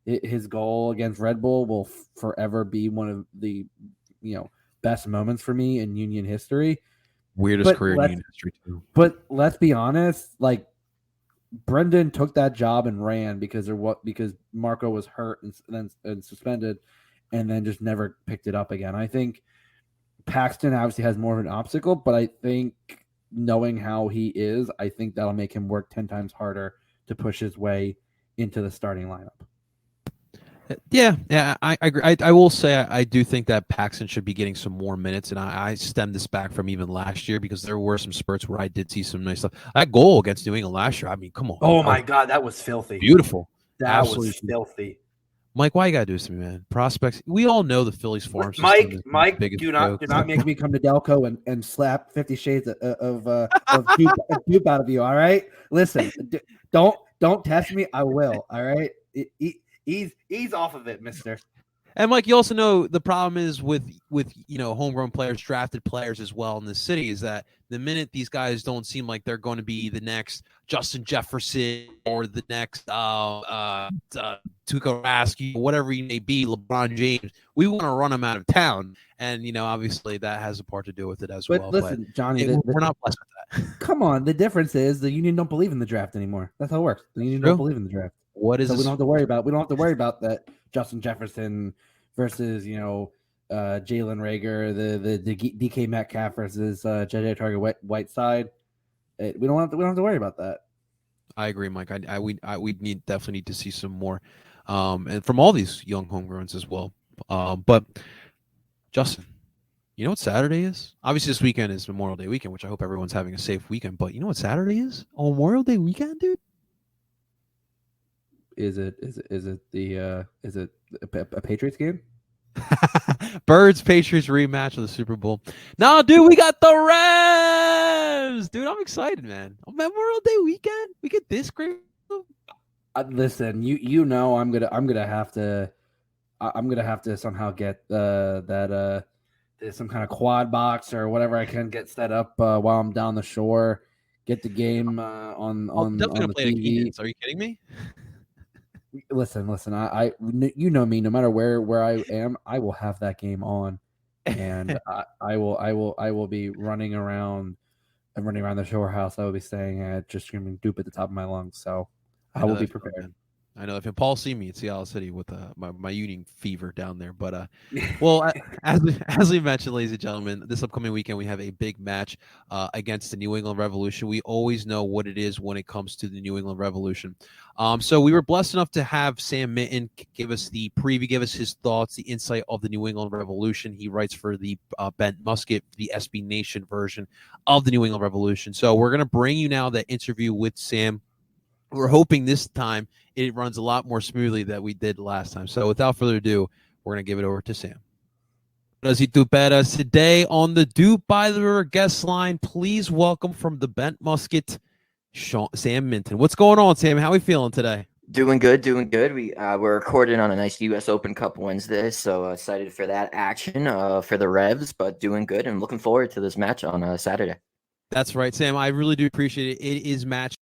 his goal against Red Bull will forever be one of the best moments for me in Union history. Weirdest career in Union history too. But let's be honest, Brenden took that job and ran because Marco was hurt and suspended, and then just never picked it up again. I think Paxton obviously has more of an obstacle, but I think knowing how he is, I think that'll make him work 10 times harder to push his way into the starting lineup. Yeah, I agree. I will say I do think that Paxton should be getting some more minutes, and I stemmed this back from even last year because there were some spurts where I did see some nice stuff. That goal against New England last year, I mean, come on. Oh my God, that was filthy. Beautiful. That Absolutely was filthy. Mike, why you gotta do this to me, man? Prospects. We all know the Phillies farm system. Mike, do not make me come to Delco and slap 50 Shades of Dupe out of you. All right, listen, don't test me. I will. All right. Ease off of it, mister. And Mike, you also know the problem is with homegrown players, drafted players as well in the city is that the minute these guys don't seem like they're going to be the next Justin Jefferson or the next Tuukka Rask, whatever he may be, LeBron James, we want to run them out of town. And, obviously that has a part to do with it as well. Listen, but Johnny, we're not blessed with that. Come on. The difference is the Union don't believe in the draft anymore. That's how it works. The Union don't believe in the draft. What is so we don't have to worry about that Justin Jefferson versus Jalen Reagor, the DK Metcalf versus JJ Target Whiteside. We don't have to worry about that. I agree, Mike. We definitely need to see some more, and from all these young homegrowns as well. But Justin, you know what Saturday is? Obviously, this weekend is Memorial Day weekend, which I hope everyone's having a safe weekend. But you know what Saturday is? On Memorial Day weekend, dude. Is it a Patriots game? Birds Patriots rematch of the Super Bowl. No, dude, we got the Revs. Dude, I'm excited, man. On Memorial Day weekend, we get this great. Listen, I'm gonna have to somehow get some kind of quad box or whatever I can get set up while I'm down the shore. Get the game on the TV. Are you kidding me? Listen. I me. No matter where I am, I will have that game on, and I will be running around the shore house. I will be staying at, just screaming "Doop" at the top of my lungs. So I will be prepared. I know if Paul see me at Seattle City with my Union fever down there, but well, as we mentioned, ladies and gentlemen, this upcoming weekend we have a big match against the New England Revolution. We always know what it is when it comes to the New England Revolution. So we were blessed enough to have Sam Minton give us the preview, give us his thoughts, the insight of the New England Revolution. He writes for the Bent Musket, the SB Nation version of the New England Revolution. So we're going to bring you now that interview with Sam. We're hoping this time it runs a lot more smoothly than we did last time. So without further ado, we're going to give it over to Sam. Does he do better today on the Doop by the River guest line? Please welcome from the Bent Musket, Sam Minton. What's going on, Sam? How are we feeling today? Doing good, doing good. We're recording on a nice U.S. Open Cup Wednesday, so excited for that action for the Revs, but doing good and looking forward to this match on Saturday. That's right, Sam. I really do appreciate it. It is match.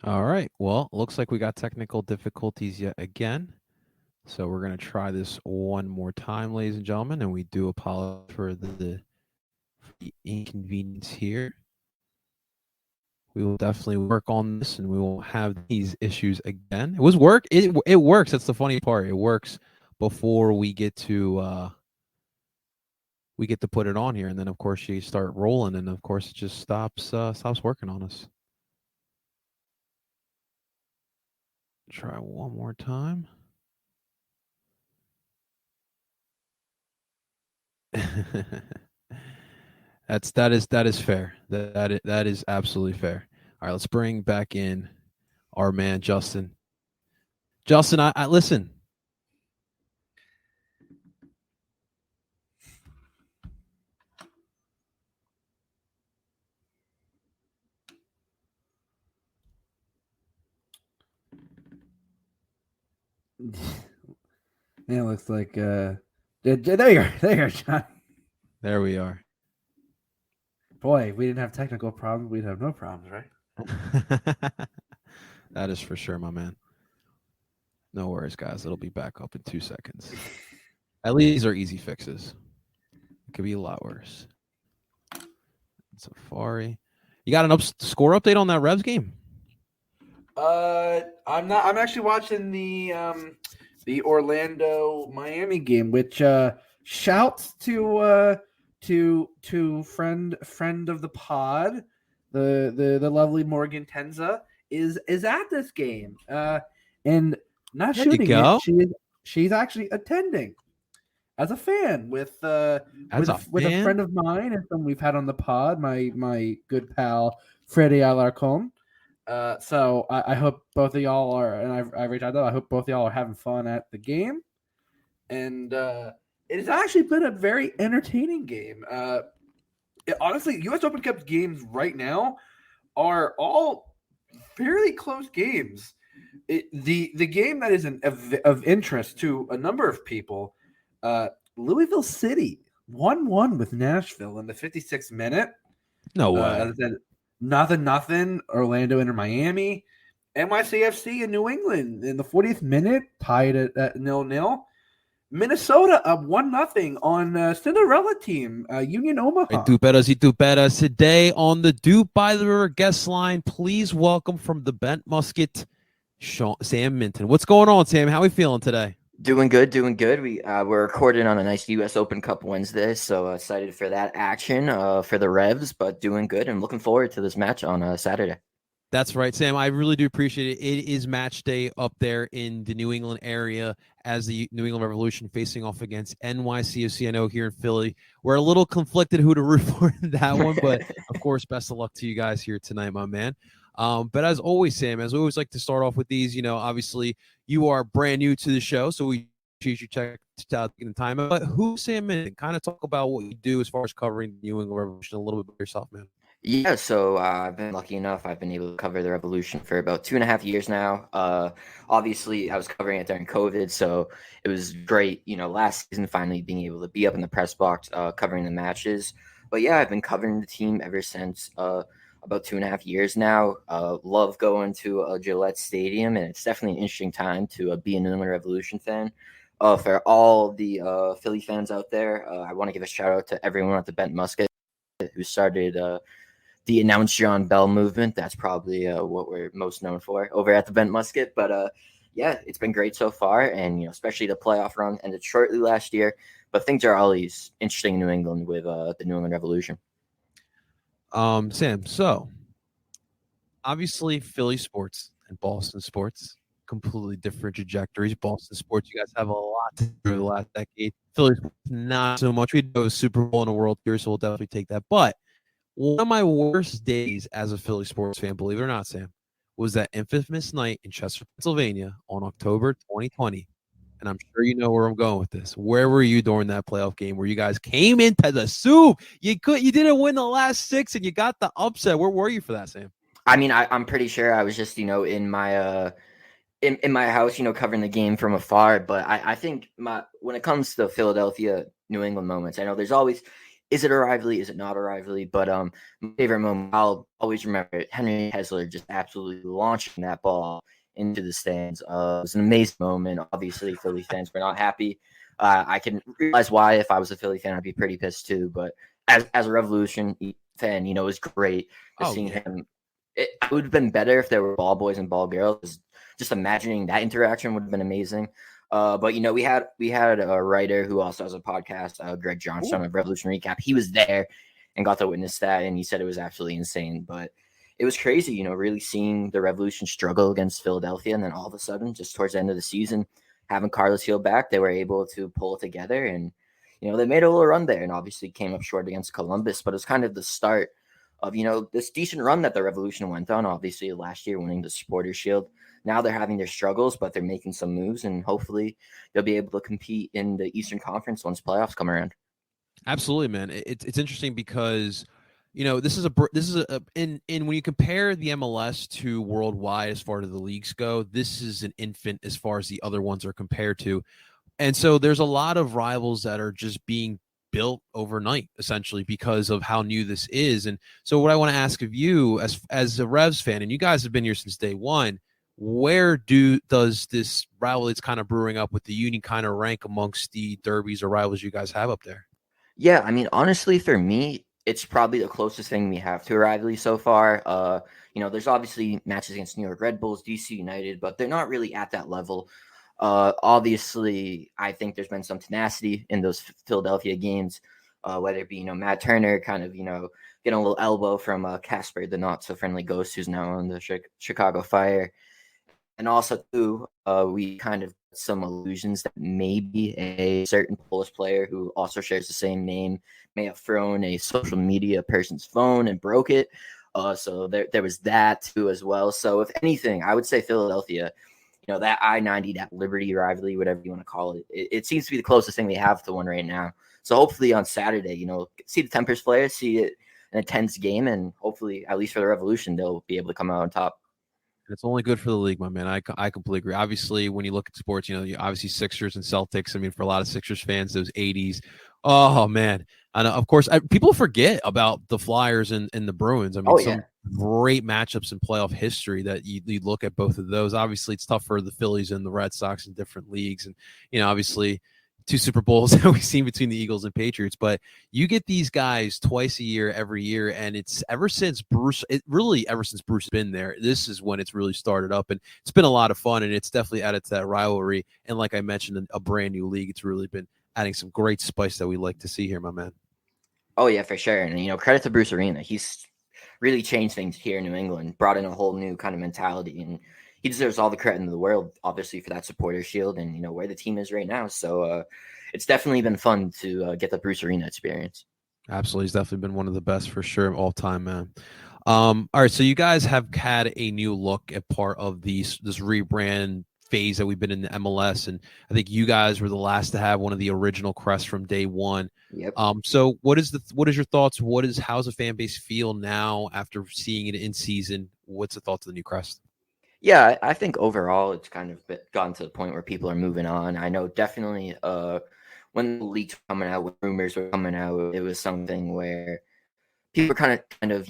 All right. Well, looks like we got technical difficulties yet again. So we're going to try this one more time, ladies and gentlemen, and we do apologize for the inconvenience here. We will definitely work on this, and we won't have these issues again. It was work. It works. That's the funny part. It works before we get to put it on here, and then of course you start rolling, and of course it just stops working on us. Try one more time. that is fair. That is absolutely fair. All right, let's bring back in our man Justin. Justin, I listen. Yeah, it looks like there you are, John. There we are. Boy, if we didn't have technical problems, we'd have no problems, right? That is for sure, my man. No worries, guys. It'll be back up in 2 seconds. At least these are easy fixes. It could be a lot worse. Safari. You got an score update on that Revs game? I'm not. I'm actually watching the Orlando Miami game, which shouts to friend of the pod, the lovely Morgan Tenza is at this game, and not There shooting you go. it. She's actually attending as a fan with a friend of mine and someone we've had on the pod, my good pal Freddie Alarcon. So I hope both of y'all are, and I reached out to them, I hope both of y'all are having fun at the game. And it has actually been a very entertaining game. Honestly, U.S. Open Cup games right now are all fairly close games. The game that is of interest to a number of people, Louisville City 1-1 with Nashville in the 56th minute. No way. As I said, nothing. Orlando into Miami. NYCFC in New England in the 40th minute, tied at 0-0. Minnesota up 1-0 on Cinderella team, Union Omaha. Duperas. Today on the Doop by the River guest line, please welcome from the Bent Musket, Sam Minton. What's going on, Sam? How are we feeling today? Doing good, doing good. We're recording on a nice U.S. Open Cup Wednesday, so excited for that action for the Revs, but doing good and looking forward to this match on Saturday. That's right, Sam. I really do appreciate it. It is match day up there in the New England area as the New England Revolution facing off against NYCFC. I know here in Philly, we're a little conflicted who to root for in that one, but of course, best of luck to you guys here tonight, my man. But as always, Sam, as we always like to start off with these, obviously you are brand new to the show, so we appreciate you checking out the time. But who's Sam Minton? Kind of talk about what you do as far as covering the New England Revolution a little bit by yourself, man. Yeah, so I've been lucky enough. I've been able to cover the Revolution for about 2.5 years now. Obviously, I was covering it during COVID, so it was great, last season finally being able to be up in the press box covering the matches. But yeah, I've been covering the team ever since about 2.5 years now. Love going to Gillette Stadium, and it's definitely an interesting time to be a New England Revolution fan. For all the Philly fans out there, I want to give a shout out to everyone at the Bent Musket who started the Announce John Bell movement. That's probably what we're most known for over at the Bent Musket. But yeah, it's been great so far. And, especially the playoff run ended shortly last year. But things are always interesting in New England with the New England Revolution. Sam, so obviously Philly sports and Boston sports, completely different trajectories. Boston sports, you guys have a lot to do over the last decade. Philly sports, not so much. We do have a Super Bowl and a World Series, so we'll definitely take that. But one of my worst days as a Philly sports fan, believe it or not, Sam, was that infamous night in Chester, Pennsylvania on October 2020. And I'm sure you know where I'm going with this. Where were you during that playoff game where you guys came into the soup? You didn't win the last six and you got the upset. Where were you for that, Sam? I mean, I'm pretty sure I was just, in my in my house, covering the game from afar. But I think when it comes to Philadelphia, New England moments, I know there's always, is it a rivalry? Is it not a rivalry? But my favorite moment, I'll always remember it, Henry Hessler just absolutely launching that ball into the stands. It was an amazing moment. Obviously, Philly fans were not happy. I can realize why. If I was a Philly fan, I'd be pretty pissed too. But as a Revolution fan, it was great seeing him. It would have been better if there were ball boys and ball girls. Just imagining that interaction would have been amazing. But we had a writer who also has a podcast, Greg Johnstone of Revolution Recap. He was there and got to witness that, and he said it was absolutely insane. But it was crazy, really seeing the Revolution struggle against Philadelphia, and then all of a sudden, just towards the end of the season, having Carlos Hill back, they were able to pull it together, and they made a little run there, and obviously came up short against Columbus. But it's kind of the start of this decent run that the Revolution went on. Obviously, last year winning the Supporters Shield. Now they're having their struggles, but they're making some moves, and hopefully they'll be able to compete in the Eastern Conference once playoffs come around. Absolutely, man. It's interesting because this is a in when you compare the MLS to worldwide as far as the leagues go, this is an infant as far as the other ones are compared to. And so there's a lot of rivals that are just being built overnight, essentially, because of how new this is. And so what I want to ask of you as a Revs fan, and you guys have been here since day one, where does this rivalry that's kind of brewing up with the Union kind of rank amongst the derbies or rivals you guys have up there? Yeah, I mean, honestly, for me, it's probably the closest thing we have to a rivalry so far. There's obviously matches against New York Red Bulls, DC United, but they're not really at that level. Obviously, I think there's been some tenacity in those Philadelphia games, whether it be, Matt Turner kind of, getting a little elbow from Casper, the not so friendly ghost who's now on the Chicago Fire. And also, too, we kind of some illusions that maybe a certain Polish player who also shares the same name may have thrown a social media person's phone and broke it. So there was that, too, as well. So if anything, I would say Philadelphia, that I-90, that Liberty rivalry, whatever you want to call it, it seems to be the closest thing they have to one right now. So hopefully on Saturday, see the Tempest players, see it in a tense game, and hopefully, at least for the Revolution, they'll be able to come out on top. It's only good for the league, my man. I completely agree. Obviously, when you look at sports, obviously Sixers and Celtics. I mean, for a lot of Sixers fans, those 80s. Oh, man. And of course, people forget about the Flyers and the Bruins. I mean, some great matchups in playoff history that you look at both of those. Obviously, it's tough for the Phillies and the Red Sox in different leagues. And, obviously, 2 Super Bowls that we've seen between the Eagles and Patriots, but you get these guys twice a year, every year, and it's ever since Bruce has been there, this is when it's really started up, and it's been a lot of fun, and it's definitely added to that rivalry. And like I mentioned, a brand new league, it's really been adding some great spice that we like to see here, my man. Oh yeah, for sure. And credit to Bruce Arena. He's really changed things here in New England, brought in a whole new kind of mentality, and he deserves all the credit in the world, obviously, for that supporter shield and, where the team is right now. So it's definitely been fun to get the Bruce Arena experience. Absolutely. He's definitely been one of the best for sure all time, man. All right. So you guys have had a new look at part of this rebrand phase that we've been in the MLS. And I think you guys were the last to have one of the original crests from day one. Yep. So what is your thoughts? How's the fan base feel now after seeing it in season? What's the thoughts of the new crest? Yeah, I think overall it's kind of gotten to the point where people are moving on. I know definitely when the leaks were coming out, when rumors were coming out, it was something where people were kind of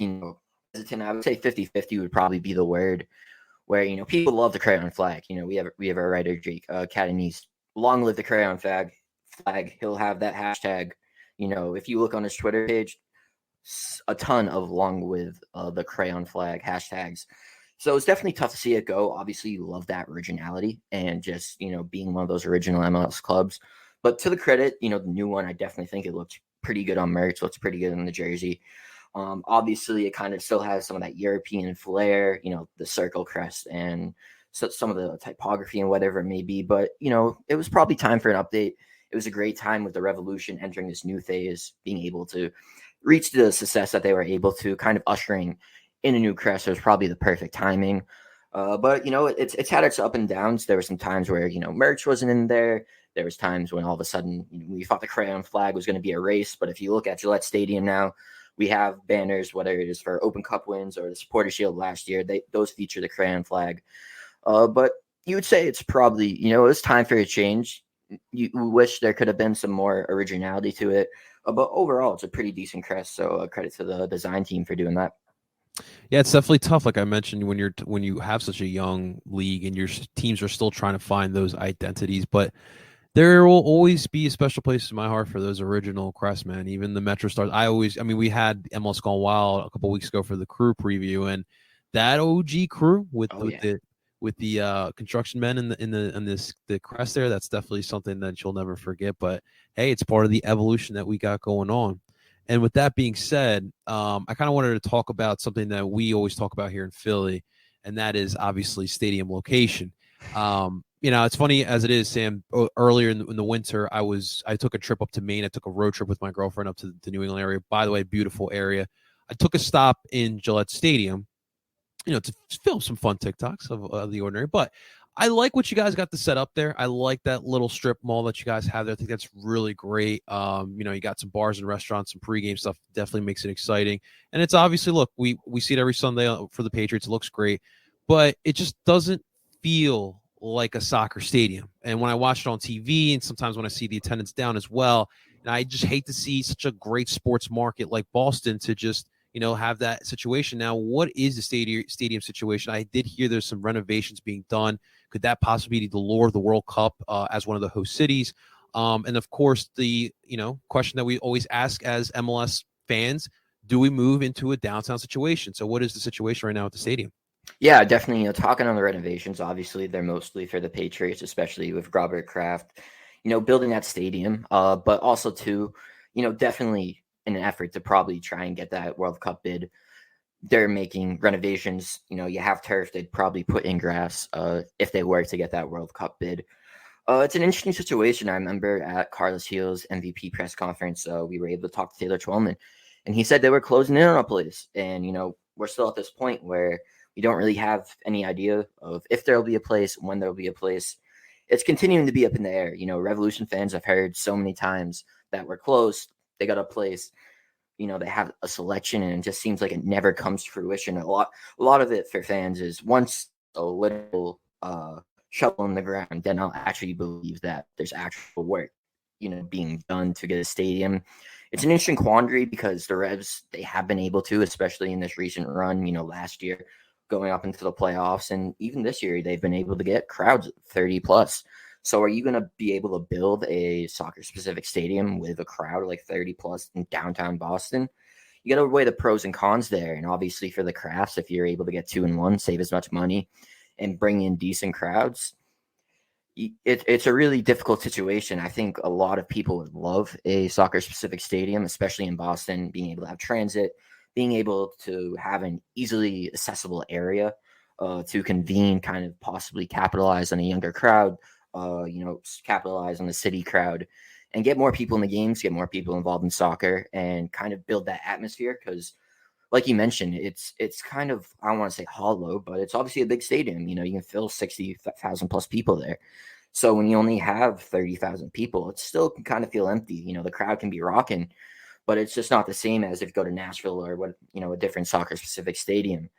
hesitant. I would say 50-50 would probably be the word, where people love the crayon flag. We have our writer Jake Catanese. Long live the crayon flag. He'll have that hashtag. If you look on his Twitter page, a ton of along with the crayon flag hashtags. So it's definitely tough to see it go. Obviously, you love that originality and just, being one of those original MLS clubs. But to the credit, the new one, I definitely think it looks pretty good on merch, looks pretty good on the jersey. Obviously, it kind of still has some of that European flair, the circle crest and some of the typography and whatever it may be. But, it was probably time for an update. It was a great time with the Revolution entering this new phase, being able to reach the success that they were able to, kind of ushering in a new crest. It was probably the perfect timing. But, it's had its up and downs. There were some times where, merch wasn't in there. There was times when all of a sudden we thought the crayon flag was going to be erased. But if you look at Gillette Stadium now, we have banners, whether it is for Open Cup wins or the Supporter Shield last year. Those feature the crayon flag. But you would say it's probably, it was time for a change. You wish there could have been some more originality to it. But overall, it's a pretty decent crest. So credit to the design team for doing that. Yeah, it's definitely tough. Like I mentioned, when you have such a young league and your teams are still trying to find those identities, but there will always be a special place in my heart for those original crest, man. Even the Metro Stars. We had MLS Gone Wild a couple weeks ago for the crew preview, and that OG crew with the construction men in the crest there. That's definitely something that you'll never forget. But hey, it's part of the evolution that we got going on. And with that being said, I kind of wanted to talk about something that we always talk about here in Philly, and that is obviously stadium location. It's funny as it is, Sam. Earlier in the winter, I took a trip up to Maine. I took a road trip with my girlfriend up to the New England area. By the way, beautiful area. I took a stop in Gillette Stadium, to film some fun TikToks of the ordinary. But I like what you guys got to set up there. I like that little strip mall that you guys have there. I think that's really great. You got some bars and restaurants, some pregame stuff. Definitely makes it exciting. And it's obviously, look, we see it every Sunday for the Patriots. It looks great, but it just doesn't feel like a soccer stadium. And when I watch it on TV, and sometimes when I see the attendance down as well, and I just hate to see such a great sports market like Boston to just have that situation. Now, what is the stadium situation? I did hear there's some renovations being done. Could that possibly be the lure of the World Cup as one of the host cities? And of course, the question that we always ask as MLS fans: do we move into a downtown situation? So, what is the situation right now at the stadium? Yeah, definitely. Talking on the renovations, obviously they're mostly for the Patriots, especially with Robert Kraft, building that stadium. But also too, definitely in an effort to probably try and get that World Cup bid, they're making renovations. You have turf, they'd probably put in grass if they were to get that World Cup bid. It's an interesting situation. I remember at Carlos Hill's MVP press conference, we were able to talk to Taylor Twellman, and he said they were closing in on a place. And, we're still at this point where we don't really have any idea of if there'll be a place, when there'll be a place. It's continuing to be up in the air. Revolution fans have heard so many times that we're close, they got a place. They have a selection, and it just seems like it never comes to fruition. A lot of it for fans is once a little shovel in the ground, then I'll actually believe that there's actual work, being done to get a stadium. It's an interesting quandary because the Revs, they have been able to, especially in this recent run, last year going up into the playoffs, and even this year they've been able to get crowds 30 plus. So are you going to be able to build a soccer-specific stadium with a crowd like 30 plus in downtown Boston? You got to weigh the pros and cons there. And obviously for the Crafts, if you're able to get 2-1, save as much money, and bring in decent crowds, it's a really difficult situation. I think a lot of people would love a soccer-specific stadium, especially in Boston, being able to have transit, being able to have an easily accessible area to convene, kind of possibly capitalize on a younger crowd, capitalize on the city crowd and get more people in the games, get more people involved in soccer, and kind of build that atmosphere. Because like you mentioned, it's kind of, I don't want to say hollow, but it's obviously a big stadium. You can fill 60,000 plus people there. So when you only have 30,000 people, it still can kind of feel empty. The crowd can be rocking, but it's just not the same as if you go to Nashville or a different soccer specific stadium.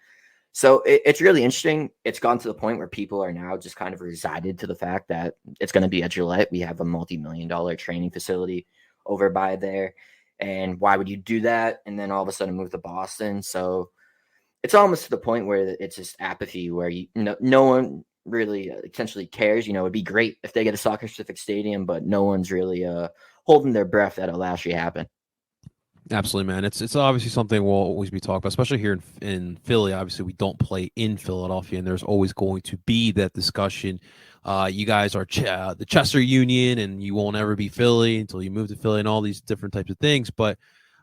So it's really interesting. It's gone to the point where people are now just kind of resigned to the fact that it's going to be at Gillette. We have a multi-million-dollar training facility over by there. And why would you do that? And then all of a sudden move to Boston. So it's almost to the point where it's just apathy, where no one really essentially cares. It'd be great if they get a soccer-specific stadium, but no one's really holding their breath that it'll actually happen. Absolutely, man. It's obviously something we'll always be talking about, especially here in Philly. Obviously, we don't play in Philadelphia, and there's always going to be that discussion. You guys are the Chester Union, and you won't ever be Philly until you move to Philly, and all these different types of things. But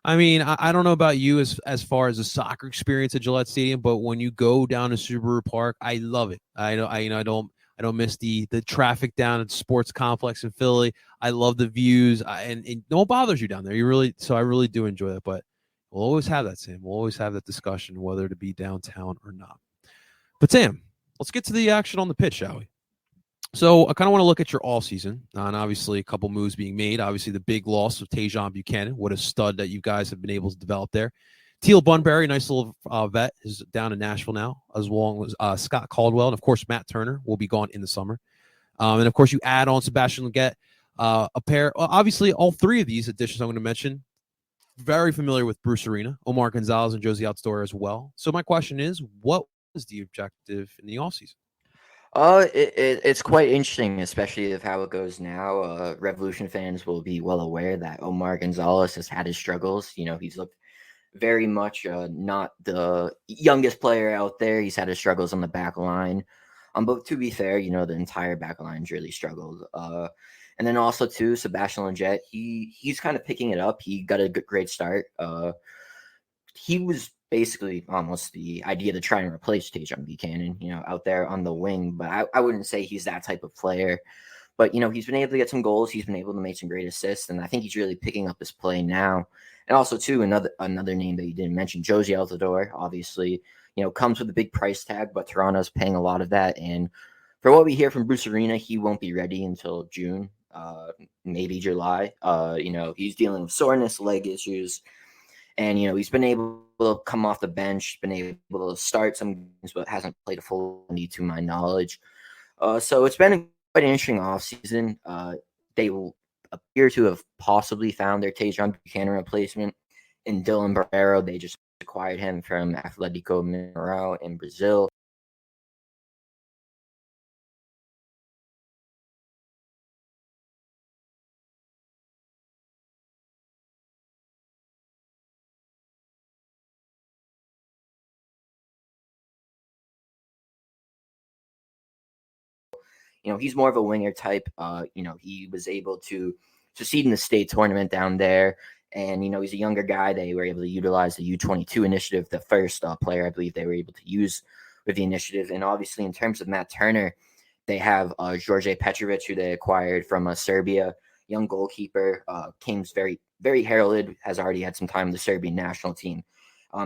I mean, I don't know about you as far as the soccer experience at Gillette Stadium, but when you go down to Subaru Park, I love it. I don't miss the traffic down at the sports complex in Philly. I love the views, and no one bothers you down there. So I really do enjoy that. But we'll always have that, Sam. We'll always have that discussion whether to be downtown or not. But Sam, let's get to the action on the pitch, shall we? So I kind of want to look at your all season, and obviously a couple moves being made. Obviously the big loss of Tajon Buchanan. What a stud that you guys have been able to develop there. Teal Bunbury, nice little vet, is down in Nashville now, as well as Scott Caldwell. And, of course, Matt Turner will be gone in the summer. And, of course, you add on Sebastian Leggett, a pair. Obviously, all three of these additions I'm going to mention, very familiar with Bruce Arena, Omar Gonzalez, and Josie Altidore as well. So my question is, what was the objective in the offseason? It's quite interesting, especially of how it goes now. Revolution fans will be well aware that Omar Gonzalez has had his struggles. He's looked very much not the youngest player out there. He's had his struggles on the back line. But to be fair, the entire back line's really struggled. And then also, too, Sebastian Leggett, he's kind of picking it up. He got a great start. He was basically almost the idea to try and replace Tajon Buchanan, out there on the wing. But I wouldn't say he's that type of player. But, he's been able to get some goals. He's been able to make some great assists. And I think he's really picking up his play now. And also, too, another name that you didn't mention, Josie Altidore, obviously, comes with a big price tag, but Toronto's paying a lot of that. And for what we hear from Bruce Arena, he won't be ready until June, maybe July. He's dealing with soreness, leg issues. And, he's been able to come off the bench, been able to start some games, but hasn't played a full 90 to my knowledge. So it's been quite an interesting offseason. They will appear to have possibly found their Tajon Buchanan replacement in Dylan Barreiro. They just acquired him from Atlético Mineiro in Brazil. He's more of a winger type. He was able to succeed in the state tournament down there. And, he's a younger guy. They were able to utilize the U22 initiative, the first player I believe they were able to use with the initiative. And obviously, in terms of Matt Turner, they have George Petrovic, who they acquired from Serbia, young goalkeeper, came very, very heralded, has already had some time in the Serbian national team,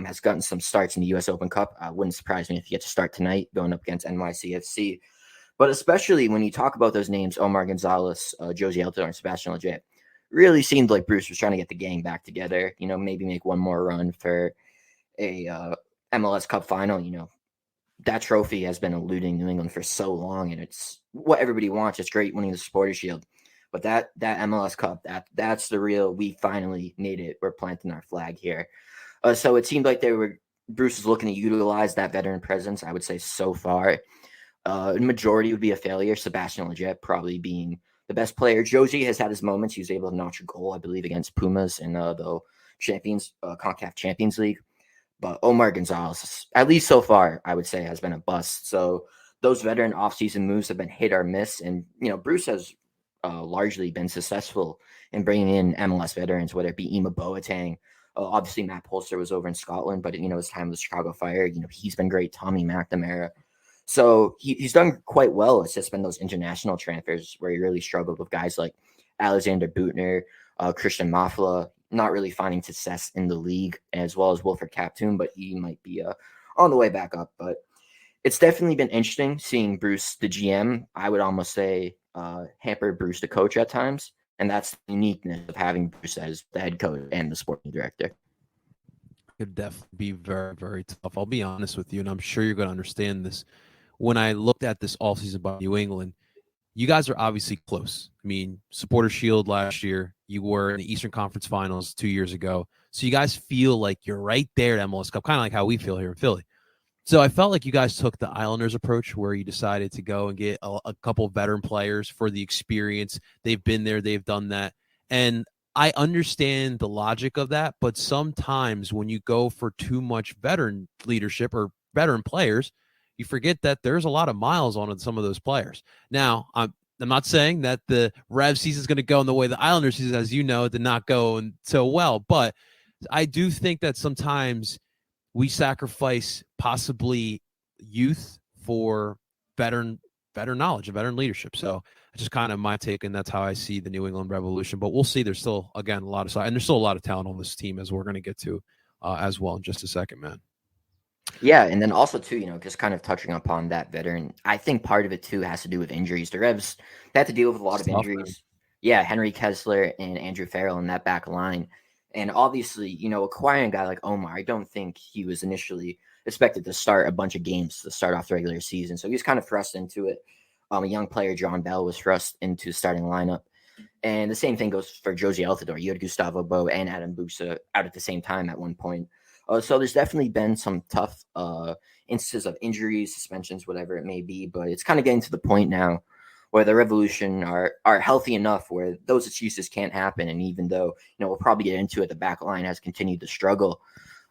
has gotten some starts in the U.S. Open Cup. Wouldn't surprise me if he gets to start tonight going up against NYCFC. But especially when you talk about those names, Omar Gonzalez, Josie Altidore, and Sebastian Leggett, really seemed like Bruce was trying to get the gang back together, maybe make one more run for a MLS Cup final. That trophy has been eluding New England for so long, and it's what everybody wants. It's great winning the Supporters Shield. But that MLS Cup, that's the real, we finally made it. We're planting our flag here. So it seemed like Bruce was looking to utilize that veteran presence, I would say, so far. The majority would be a failure. Sebastian Leggett probably being the best player. Josie has had his moments. He was able to notch a goal, I believe, against Pumas in the CONCACAF Champions League. But Omar Gonzalez, at least so far, I would say, has been a bust. So those veteran offseason moves have been hit or miss. And, Bruce has largely been successful in bringing in MLS veterans, whether it be Ima Boateng. Obviously, Matt Polster was over in Scotland, but, his time with the Chicago Fire, he's been great. Tommy McNamara. So he's done quite well. It's just been those international transfers where he really struggled with guys like Alexander Butner, Christian Mafla, not really finding success in the league, as well as Wilfred Captoon, but he might be on the way back up. But it's definitely been interesting seeing Bruce, the GM, I would almost say hamper Bruce, the coach at times. And that's the uniqueness of having Bruce as the head coach and the sporting director. Could definitely be very, very tough. I'll be honest with you, and I'm sure you're going to understand this. When I looked at this offseason by New England, you guys are obviously close. I mean, Supporter Shield last year, you were in the Eastern Conference Finals 2 years ago. So you guys feel like you're right there at MLS Cup, kind of like how we feel here in Philly. So I felt like you guys took the Islanders approach where you decided to go and get a couple of veteran players for the experience. They've been there. They've done that. And I understand the logic of that. But sometimes when you go for too much veteran leadership or veteran players, you forget that there's a lot of miles on some of those players. Now, I'm not saying that the Revs season is going to go in the way the Islanders season, as you know, did not go so well. But I do think that sometimes we sacrifice possibly youth for veteran knowledge and veteran leadership. So it's just kind of my take, and that's how I see the New England Revolution. But we'll see. There's still, again, a lot of side, and there's still a lot of talent on this team, as we're going to get to as well in just a second, man. Yeah, and then also too, just kind of touching upon that veteran, I think part of it too has to do with injuries. The Revs, they had to deal with a lot of injuries. Man. Yeah, Henry Kessler and Andrew Farrell in that back line. And obviously, acquiring a guy like Omar, I don't think he was initially expected to start a bunch of games to start off the regular season. So he was kind of thrust into it. A young player, John Bell, was thrust into starting lineup. And the same thing goes for Josie Altidore. You had Gustavo Bo and Adam Busa out at the same time at one point. So there's definitely been some tough instances of injuries, suspensions, whatever it may be. But it's kind of getting to the point now where the Revolution are healthy enough where those excuses can't happen. And even though, we'll probably get into it, the back line has continued to struggle.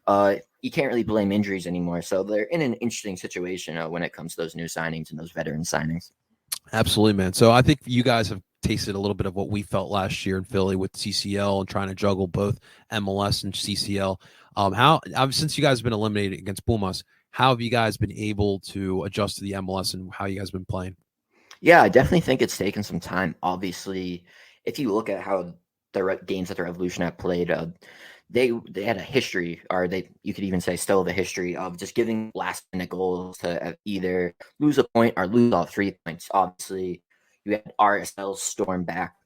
You can't really blame injuries anymore. So they're in an interesting situation when it comes to those new signings and those veteran signings. Absolutely, man. So I think you guys have tasted a little bit of what we felt last year in Philly with CCL and trying to juggle both MLS and CCL. Since you guys have been eliminated against Pumas, how have you guys been able to adjust to the MLS and how you guys been playing? Yeah, I definitely think it's taken some time. Obviously, if you look at how the games that the Revolution have played, they had a history, or you could even say still have a history of just giving last-minute goals to either lose a point or lose all 3 points. Obviously, you had RSL storm back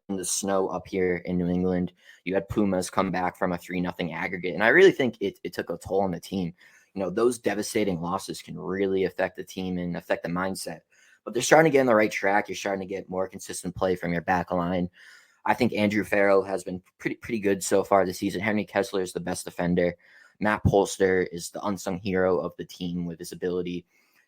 in the snow up here in New England. You had Pumas come back from a 3-0 aggregate, and I really think it took a toll on the team. Those devastating losses can really affect the team and affect the mindset. But they're starting to get on the right track. You're starting to get more consistent play from your back line. I think Andrew Farrell has been pretty good so far this season. Henry Kessler is the best defender. Matt Polster is the unsung hero of the team with his ability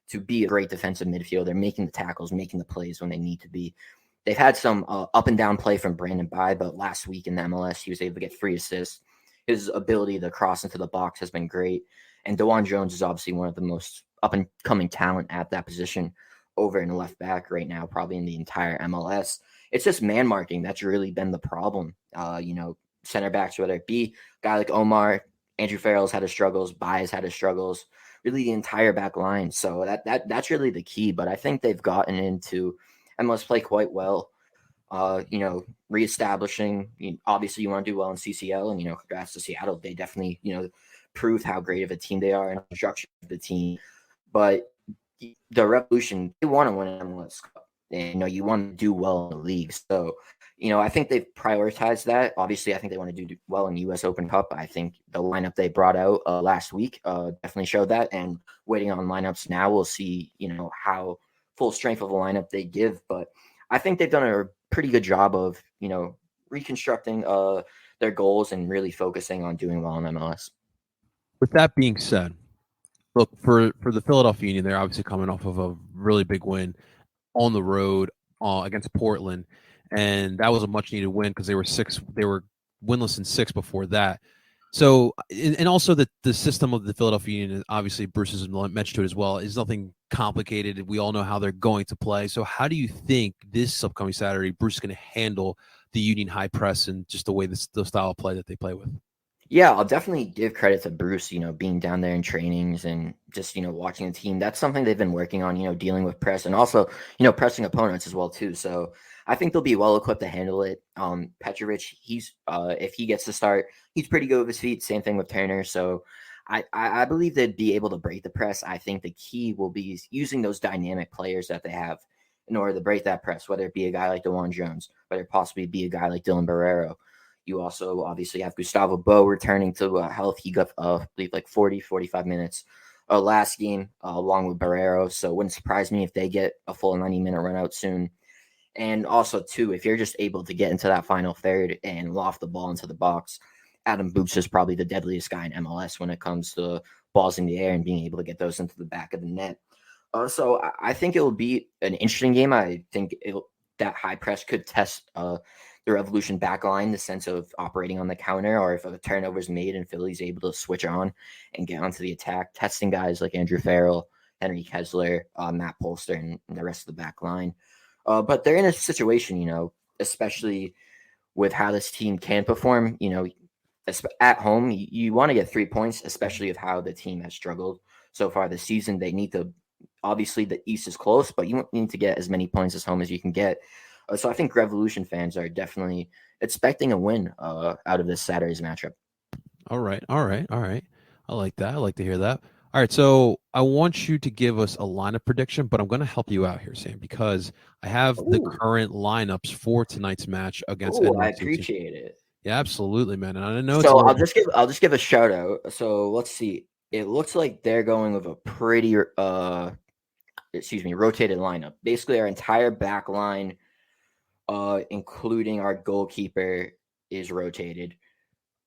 to be a great defensive midfielder, making the tackles, making the plays when they need to be. They've had some up and down play from Brenden, but last week in the MLS, he was able to get 3 assists. His ability to cross into the box has been great. And DeJuan Jones is obviously one of the most up-and-coming talent at that position over in left back right now, probably in the entire MLS. It's just man marking that's really been the problem. Center backs, whether it be a guy like Omar, Andrew Farrell's had his struggles, Baez had his struggles, really the entire back line. So that's really the key. But I think they've gotten into MLS play quite well. Reestablishing. Obviously, you want to do well in CCL, and congrats to Seattle. They definitely proved how great of a team they are and the structure of the team. But the Revolution, they want to win an MLS Cup. And, you want to do well in the league. So, I think they've prioritized that. Obviously, I think they want to do well in the U.S. Open Cup. I think the lineup they brought out last week definitely showed that. And waiting on lineups now, we'll see, how full strength of a lineup they give. But I think they've done a pretty good job of, reconstructing their goals and really focusing on doing well in MLS. With that being said, look, for the Philadelphia Union, they're obviously coming off of a really big win on the road against Portland, and that was a much needed win because they were winless in 6 before that. So, and also the system of the Philadelphia Union, obviously Bruce has mentioned to it as well, is nothing complicated. We all know how they're going to play. So how do you think this upcoming Saturday Bruce is going to handle the Union high press and just the way the style of play that they play with? Yeah, I'll definitely give credit to Bruce, being down there in trainings and just, watching the team. That's something they've been working on, dealing with press and also, pressing opponents as well, too. So I think they'll be well equipped to handle it. Petrovic, he's if he gets to start, he's pretty good with his feet. Same thing with Turner. So I believe they'd be able to break the press. I think the key will be using those dynamic players that they have in order to break that press, whether it be a guy like DeJuan Jones, whether it possibly be a guy like Dylan Barrero. You also obviously have Gustavo Bo returning to health. He got, I believe, like 40, 45 minutes last game along with Barrero. So it wouldn't surprise me if they get a full 90-minute run out soon. And also, too, if you're just able to get into that final third and loft the ball into the box, Adam Boots is probably the deadliest guy in MLS when it comes to balls in the air and being able to get those into the back of the net. So I think it will be an interesting game. I think that high press could test the Revolution back line, the sense of operating on the counter, or if a turnover is made and Philly's able to switch on and get onto the attack, testing guys like Andrew Farrell, Henry Kessler, Matt Polster, and the rest of the back line. But they're in a situation, especially with how this team can perform, at home, you want to get 3 points, especially of how the team has struggled so far this season. They need to, obviously, the East is close, but you need to get as many points as home as you can get. So I think Revolution fans are definitely expecting a win out of this Saturday's matchup. All right. I like that. I like to hear that. All right, so I want you to give us a lineup prediction, but I'm going to help you out here, Sam, because I have the current lineups for tonight's match against Oh, I NYC. appreciate it. Yeah, absolutely, man. And I know So I'll just give a shout out. So let's see. It looks like they're going with a pretty rotated lineup. Basically, our entire back line, including our goalkeeper, is rotated.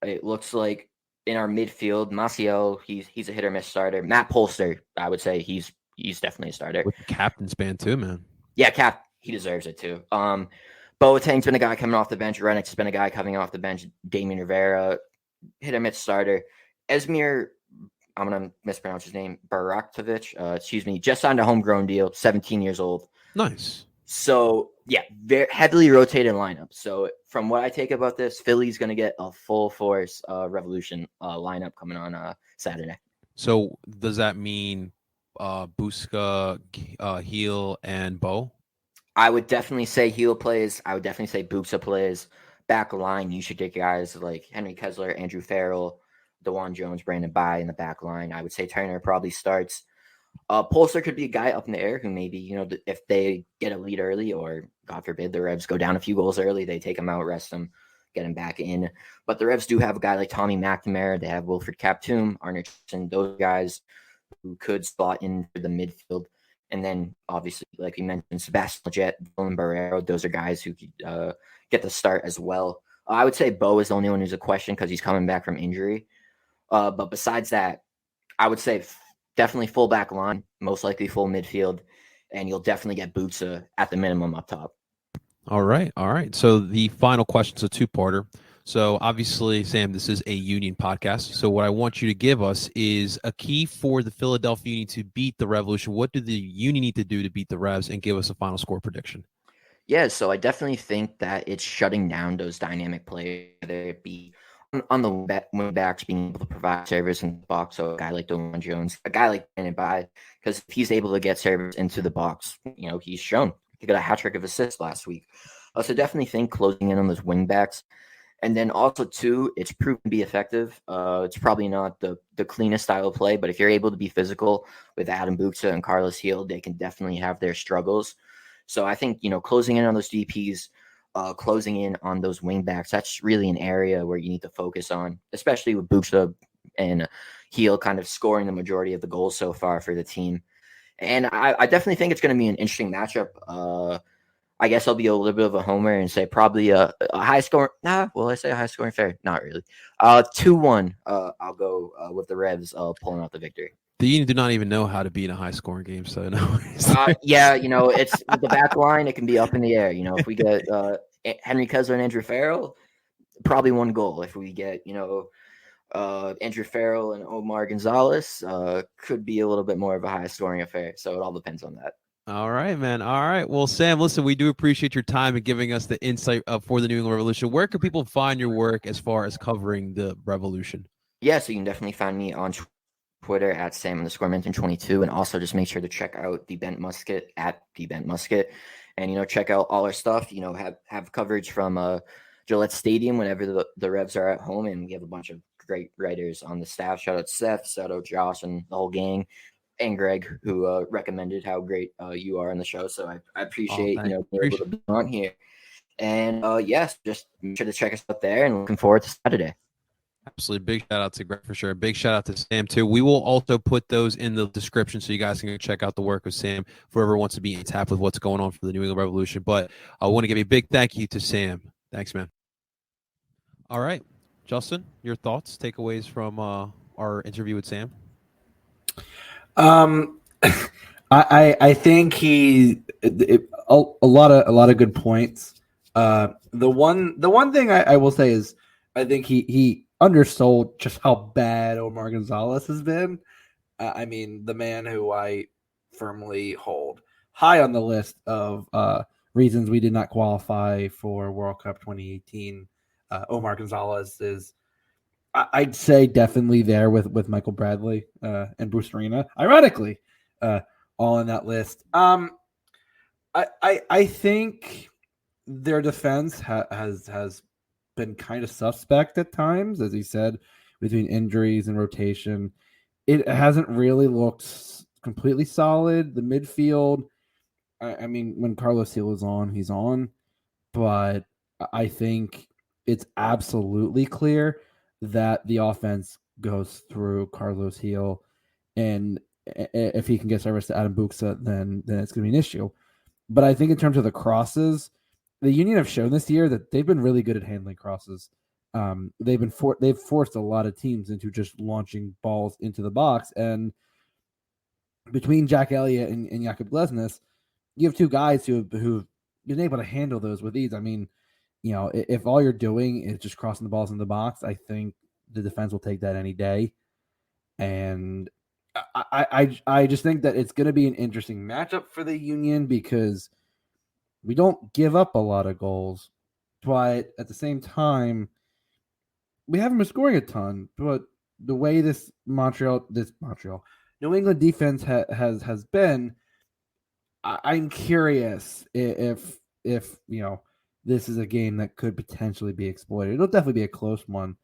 It looks like in our midfield, Maciel, he's a hit or miss starter. Matt Polster, I would say he's definitely a starter. with the captain's band too, man. Yeah, he deserves it too. Boateng's been a guy coming off the bench. Rennick's been a guy coming off the bench. Damien Rivera, hit or miss starter. Esmir, I'm going to mispronounce his name, Baraktovic, just signed a homegrown deal, 17 years old. Nice. So, yeah, very heavily rotated lineup. So, from what I take about this, Philly's going to get a full force Revolution lineup coming on Saturday. So, does that mean Buska, Heel, and Bo? I would definitely say Heel plays. I would definitely say Buxa plays. Back line, you should get guys like Henry Kessler, Andrew Farrell, DeJuan Jones, Brandon By in the back line. I would say Turner probably starts. Polster could be a guy up in the air who maybe, if they get a lead early or, God forbid, the Revs go down a few goals early, they take him out, rest him, get him back in. But the Revs do have a guy like Tommy McNamara. They have Wilfred Kaptoum, Arne Richardson, those guys who could slot into the midfield. And then, obviously, like we mentioned, Sebastian Lletget, Dylan Barrero, those are guys who could get the start as well. I would say Bo is the only one who's a question because he's coming back from injury. But besides that, I would say definitely full back line, most likely full midfield, and you'll definitely get Buxa at the minimum up top. All right. So the final question is a two-parter. So obviously, Sam, this is a Union podcast. So what I want you to give us is a key for the Philadelphia Union to beat the Revolution. What do the Union need to do to beat the Revs, and give us a final score prediction? Yeah, so I definitely think that it's shutting down those dynamic players, whether it be on the wing backs, being able to provide service in the box. So a guy like DeJuan Jones, a guy like Brandon By, because if he's able to get service into the box, he's shown. He got a hat trick of assists last week. So definitely think closing in on those wing backs. And then also, too, it's proven to be effective. It's probably not the cleanest style of play, but if you're able to be physical with Adam Buxa and Carlos Heel, they can definitely have their struggles. So I think, closing in on those DPs, closing in on those wing backs, that's really an area where you need to focus on, especially with Buxa and Heel kind of scoring the majority of the goals so far for the team. And I definitely think it's going to be an interesting matchup. I guess I'll be a little bit of a homer and say probably a high score. Will I say a high scoring fair? Not really. 2-1. I'll go with the Revs pulling out the victory. The Union do not even know how to beat a high scoring game, so no. Yeah, it's with the back line. It can be up in the air. If we get Henry Kessler and Andrew Farrell, probably one goal. If we get Andrew Farrell and Omar Gonzalez, could be a little bit more of a high scoring affair. So it all depends on that. All right, man. All right. Well, Sam, listen, we do appreciate your time and giving us the insight for the New England Revolution. Where can people find your work as far as covering the Revolution? Yeah, so you can definitely find me on Twitter at Sam_Minton22, and also just make sure to check out the Bent Musket at the Bent Musket, and check out all our stuff. Have coverage from Gillette Stadium whenever the Revs are at home, and we have a bunch of great writers on the staff. Shout out Seth, shout out Josh, and the whole gang. And Greg, who recommended how great you are on the show. So I appreciate, being able to be on here. And yes, just make sure to check us out there, and looking forward to Saturday. Absolutely. Big shout out to Greg for sure. Big shout out to Sam too. We will also put those in the description so you guys can go check out the work of Sam for whoever wants to be in tap with what's going on for the New England Revolution. But I want to give a big thank you to Sam. Thanks, man. All right. Justin, your thoughts, takeaways from our interview with Sam? I think a lot of good points. The one thing I will say is I think he undersold just how bad Omar Gonzalez has been. I mean, the man who I firmly hold high on the list of reasons we did not qualify for World Cup 2018. Omar Gonzalez is I'd say definitely there with Michael Bradley and Bruce Arena. Ironically, all in that list. I think their defense has been kind of suspect at times, as he said, between injuries and rotation. It hasn't really looked completely solid. The midfield, I mean, when Carlos Hill is on, he's on. But I think it's absolutely clear that the offense goes through Carlos Hill. And if he can get service to Adam Buksa, then it's going to be an issue. But I think in terms of the crosses, the Union have shown this year that they've been really good at handling crosses. They've forced a lot of teams into just launching balls into the box, and between Jack Elliott and Jakub Glesnes, you have two guys who've been able to handle those with ease. I mean, if all you're doing is just crossing the balls in the box, I think the defense will take that any day. And I just think that it's going to be an interesting matchup for the Union because we don't give up a lot of goals, but at the same time, we haven't been scoring a ton. But the way this New England defense has been, I'm curious if this is a game that could potentially be exploited. It'll definitely be a close one,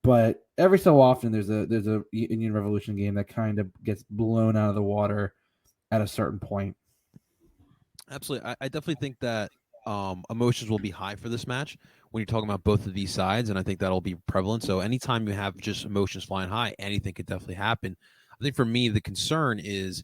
but every so often there's a Union Revolution game that kind of gets blown out of the water at a certain point. Absolutely. I definitely think that emotions will be high for this match when you're talking about both of these sides, and I think that'll be prevalent. So anytime you have just emotions flying high, anything could definitely happen. I think for me, the concern is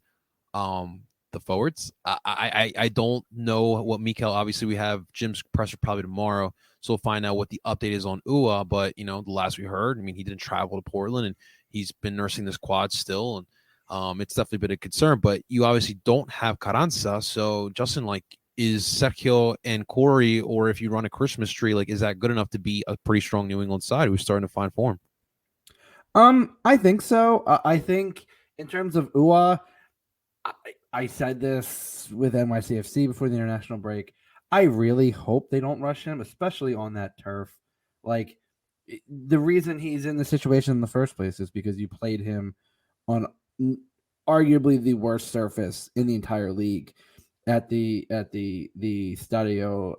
the forwards. I don't know what Mikel. Obviously, we have Jim's presser probably tomorrow, so we'll find out what the update is on Ua. But the last we heard, I mean, he didn't travel to Portland, and he's been nursing this quad still, and it's definitely been a concern. But you obviously don't have Carranza, so Justin, is Sergio and Corey, or if you run a Christmas tree, is that good enough to be a pretty strong New England side who's starting to find form? I think so. I think in terms of Ua, I said this with NYCFC before the international break. I really hope they don't rush him, especially on that turf. The reason he's in the situation in the first place is because you played him on arguably the worst surface in the entire league at the Stadio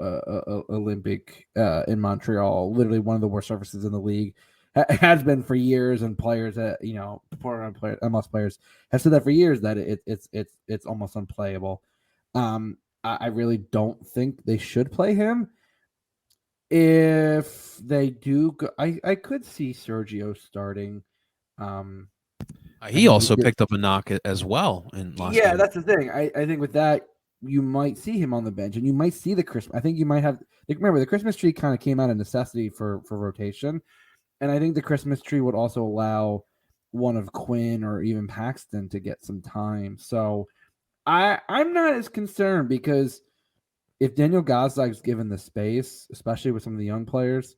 Olympique in Montreal. Literally one of the worst surfaces in the league. Has been for years, and players that MLS players have said that for years that it's almost unplayable. I really don't think they should play him. If they do, I could see Sergio starting. He also picked up a knock as well in last game. That's the thing. I think with that, you might see him on the bench, and you might see the Christmas. I think you might have. Remember, the Christmas tree kind of came out of necessity for rotation. And I think the Christmas tree would also allow one of Quinn or even Paxton to get some time. So I'm not as concerned because if Daniel Gazag's given the space, especially with some of the young players,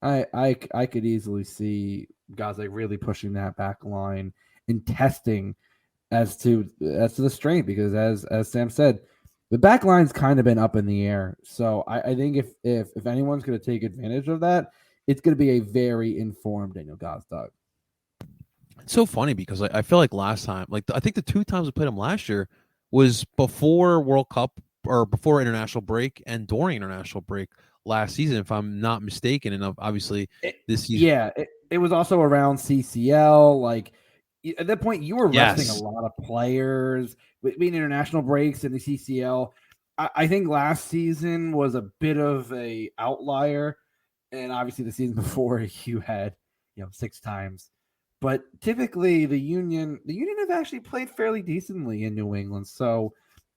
I could easily see Gazag really pushing that back line and testing as to the strength, because as Sam said, the back line's kind of been up in the air. So I think if anyone's going to take advantage of that, it's going to be a very informed Daniel Gazdag. It's so funny because I feel like last time, I think the two times we played him last year was before World Cup or before international break and during international break last season, if I'm not mistaken. And obviously this season. Yeah, it was also around CCL. At that point, you were resting a lot of players between international breaks and the CCL. I think last season was a bit of a outlier. And obviously the season before you had, 6 times. But typically the Union have actually played fairly decently in New England. So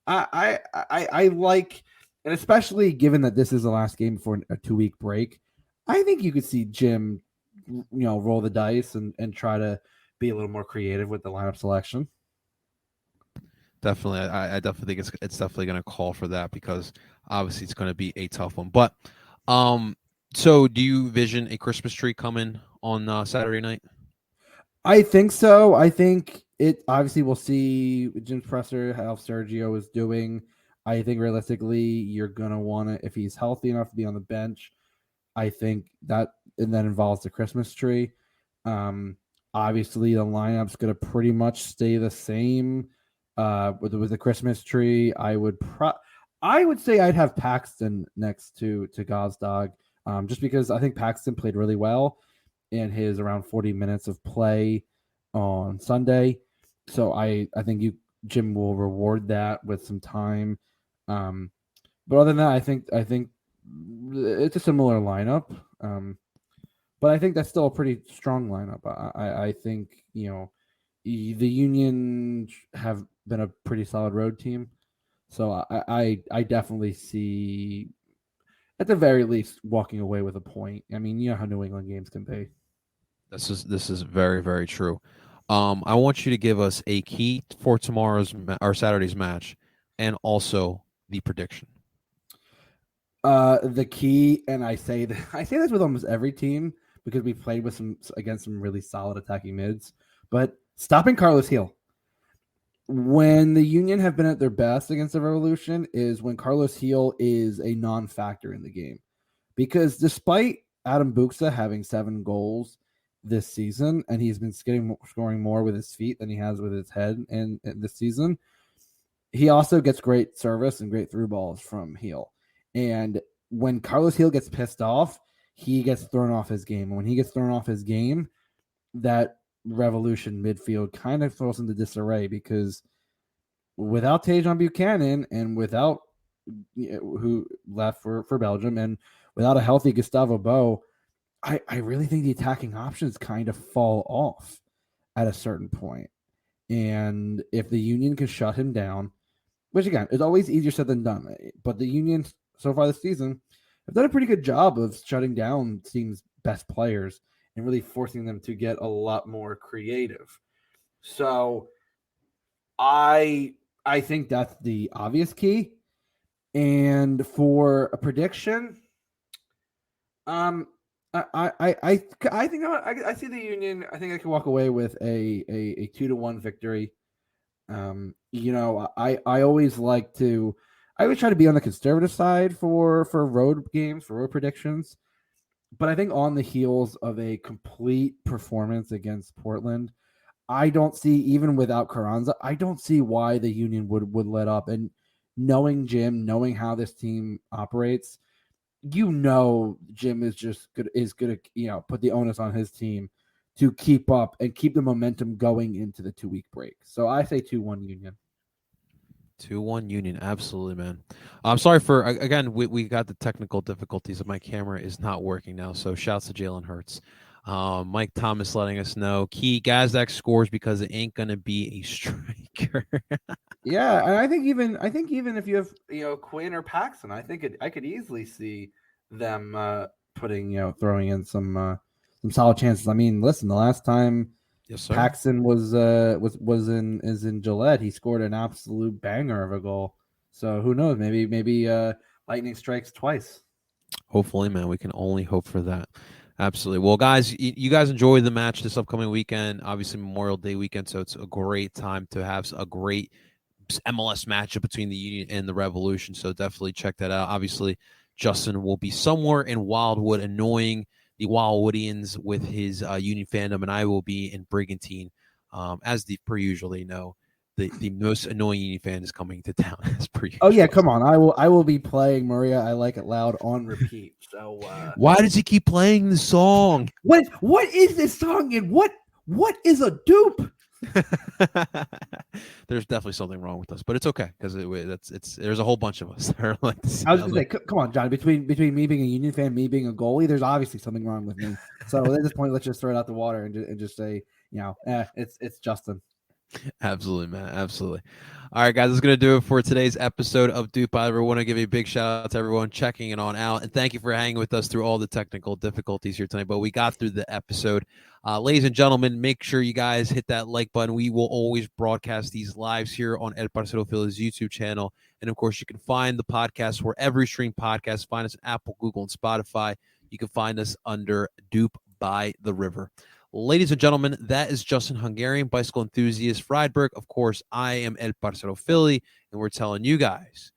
I like, and especially given that this is the last game before a 2-week break, I think you could see Jim, roll the dice and try to be a little more creative with the lineup selection. Definitely. I definitely think it's definitely going to call for that because obviously it's going to be a tough one. But, so do you vision a Christmas tree coming on Saturday night? I think so. I think it obviously we'll see Jim's presser, how Sergio is doing. I think realistically you're going to want to, if he's healthy enough to be on the bench, I think that, and that involves the Christmas tree. Obviously, the lineup's going to pretty much stay the same. With the Christmas tree, I would say I'd have Paxton next to Gosdog, just because I think Paxton played really well in his around 40 minutes of play on Sunday. So I think Jim will reward that with some time. But other than that, I think it's a similar lineup. But I think that's still a pretty strong lineup. I think, the Union have been a pretty solid road team. So I definitely see, at the very least, walking away with a point. I mean, you know how New England games can be. This is very, very true. I want you to give us a key for tomorrow's or Saturday's match, and also the prediction. The key, and I say this with almost every team because we played against some really solid attacking mids, but stopping Carlos Heel. When the Union have been at their best against the Revolution is when Carlos Heel is a non-factor in the game, because despite Adam Buksa having 7 goals this season, and he's been scoring more with his feet than he has with his head in this season, he also gets great service and great through balls from Heel. And when Carlos Heel gets pissed off, he gets thrown off his game. And when he gets thrown off his game, that Revolution midfield kind of throws into disarray, because without Tejan Buchanan and without who left for Belgium, and without a healthy Gustavo Bo, I really think the attacking options kind of fall off at a certain point. And if the Union can shut him down, which again is always easier said than done, but the Union so far this season have done a pretty good job of shutting down teams' best players and really forcing them to get a lot more creative. So I think that's the obvious key. And for a prediction, I think I see the Union. I think I can walk away with a 2-1 victory. I always try to be on the conservative side for road games, for road predictions. But I think on the heels of a complete performance against Portland, I don't see, even without Carranza, I don't see why the Union would let up. And knowing Jim, knowing how this team operates, Jim is just good, to, put the onus on his team to keep up and keep the momentum going into the 2-week break. So I say 2-1 Union. 2-1 Union, absolutely, man. I'm sorry for, again, we got the technical difficulties. My camera is not working now, so shouts to Jalen Hurts. Mike Thomas letting us know, Key Gazdak scores because it ain't gonna be a striker. Yeah, and I think even if you have Quinn or Paxton, I could easily see them throwing in some solid chances. I mean, listen, the last time Yes, sir. Paxton was in Gillette, he scored an absolute banger of a goal. So who knows? Maybe lightning strikes twice. Hopefully, man. We can only hope for that. Absolutely. Well, guys, you guys enjoy the match this upcoming weekend. Obviously, Memorial Day weekend, so it's a great time to have a great MLS matchup between the Union and the Revolution. So definitely check that out. Obviously, Justin will be somewhere in Wildwood annoying the Wildwoodians with his Union fandom, and I will be in Brigantine, as per usual. They know the most annoying Union fan is coming to town as per usual. Oh yeah, come on! I will be playing Maria I Like It Loud on repeat. So why does he keep playing the song? What is this song, and what is a dupe? There's definitely something wrong with us, but it's okay because there's a whole bunch of us that are like this. I was going to say, come on, John. Between me being a Union fan, me being a goalie, there's obviously something wrong with me. So at this point, let's just throw it out the water and just say, it's Justin. Absolutely, man. Absolutely. All right, guys, that's going to do it for today's episode of DOOP. I want to give a big shout out to everyone checking it on out, and thank you for hanging with us through all the technical difficulties here tonight, but we got through the episode. Ladies and gentlemen, make sure you guys hit that like button. We will always broadcast these lives here on El Parcero Philly's YouTube channel, and of course, you can find the podcast wherever you stream podcasts. Find us on Apple, Google, and Spotify. You can find us under DOOP by the River. Ladies and gentlemen, that is Justin Hungarian, bicycle enthusiast, Friedberg. Of course, I am El Parcero Philly, and we're telling you guys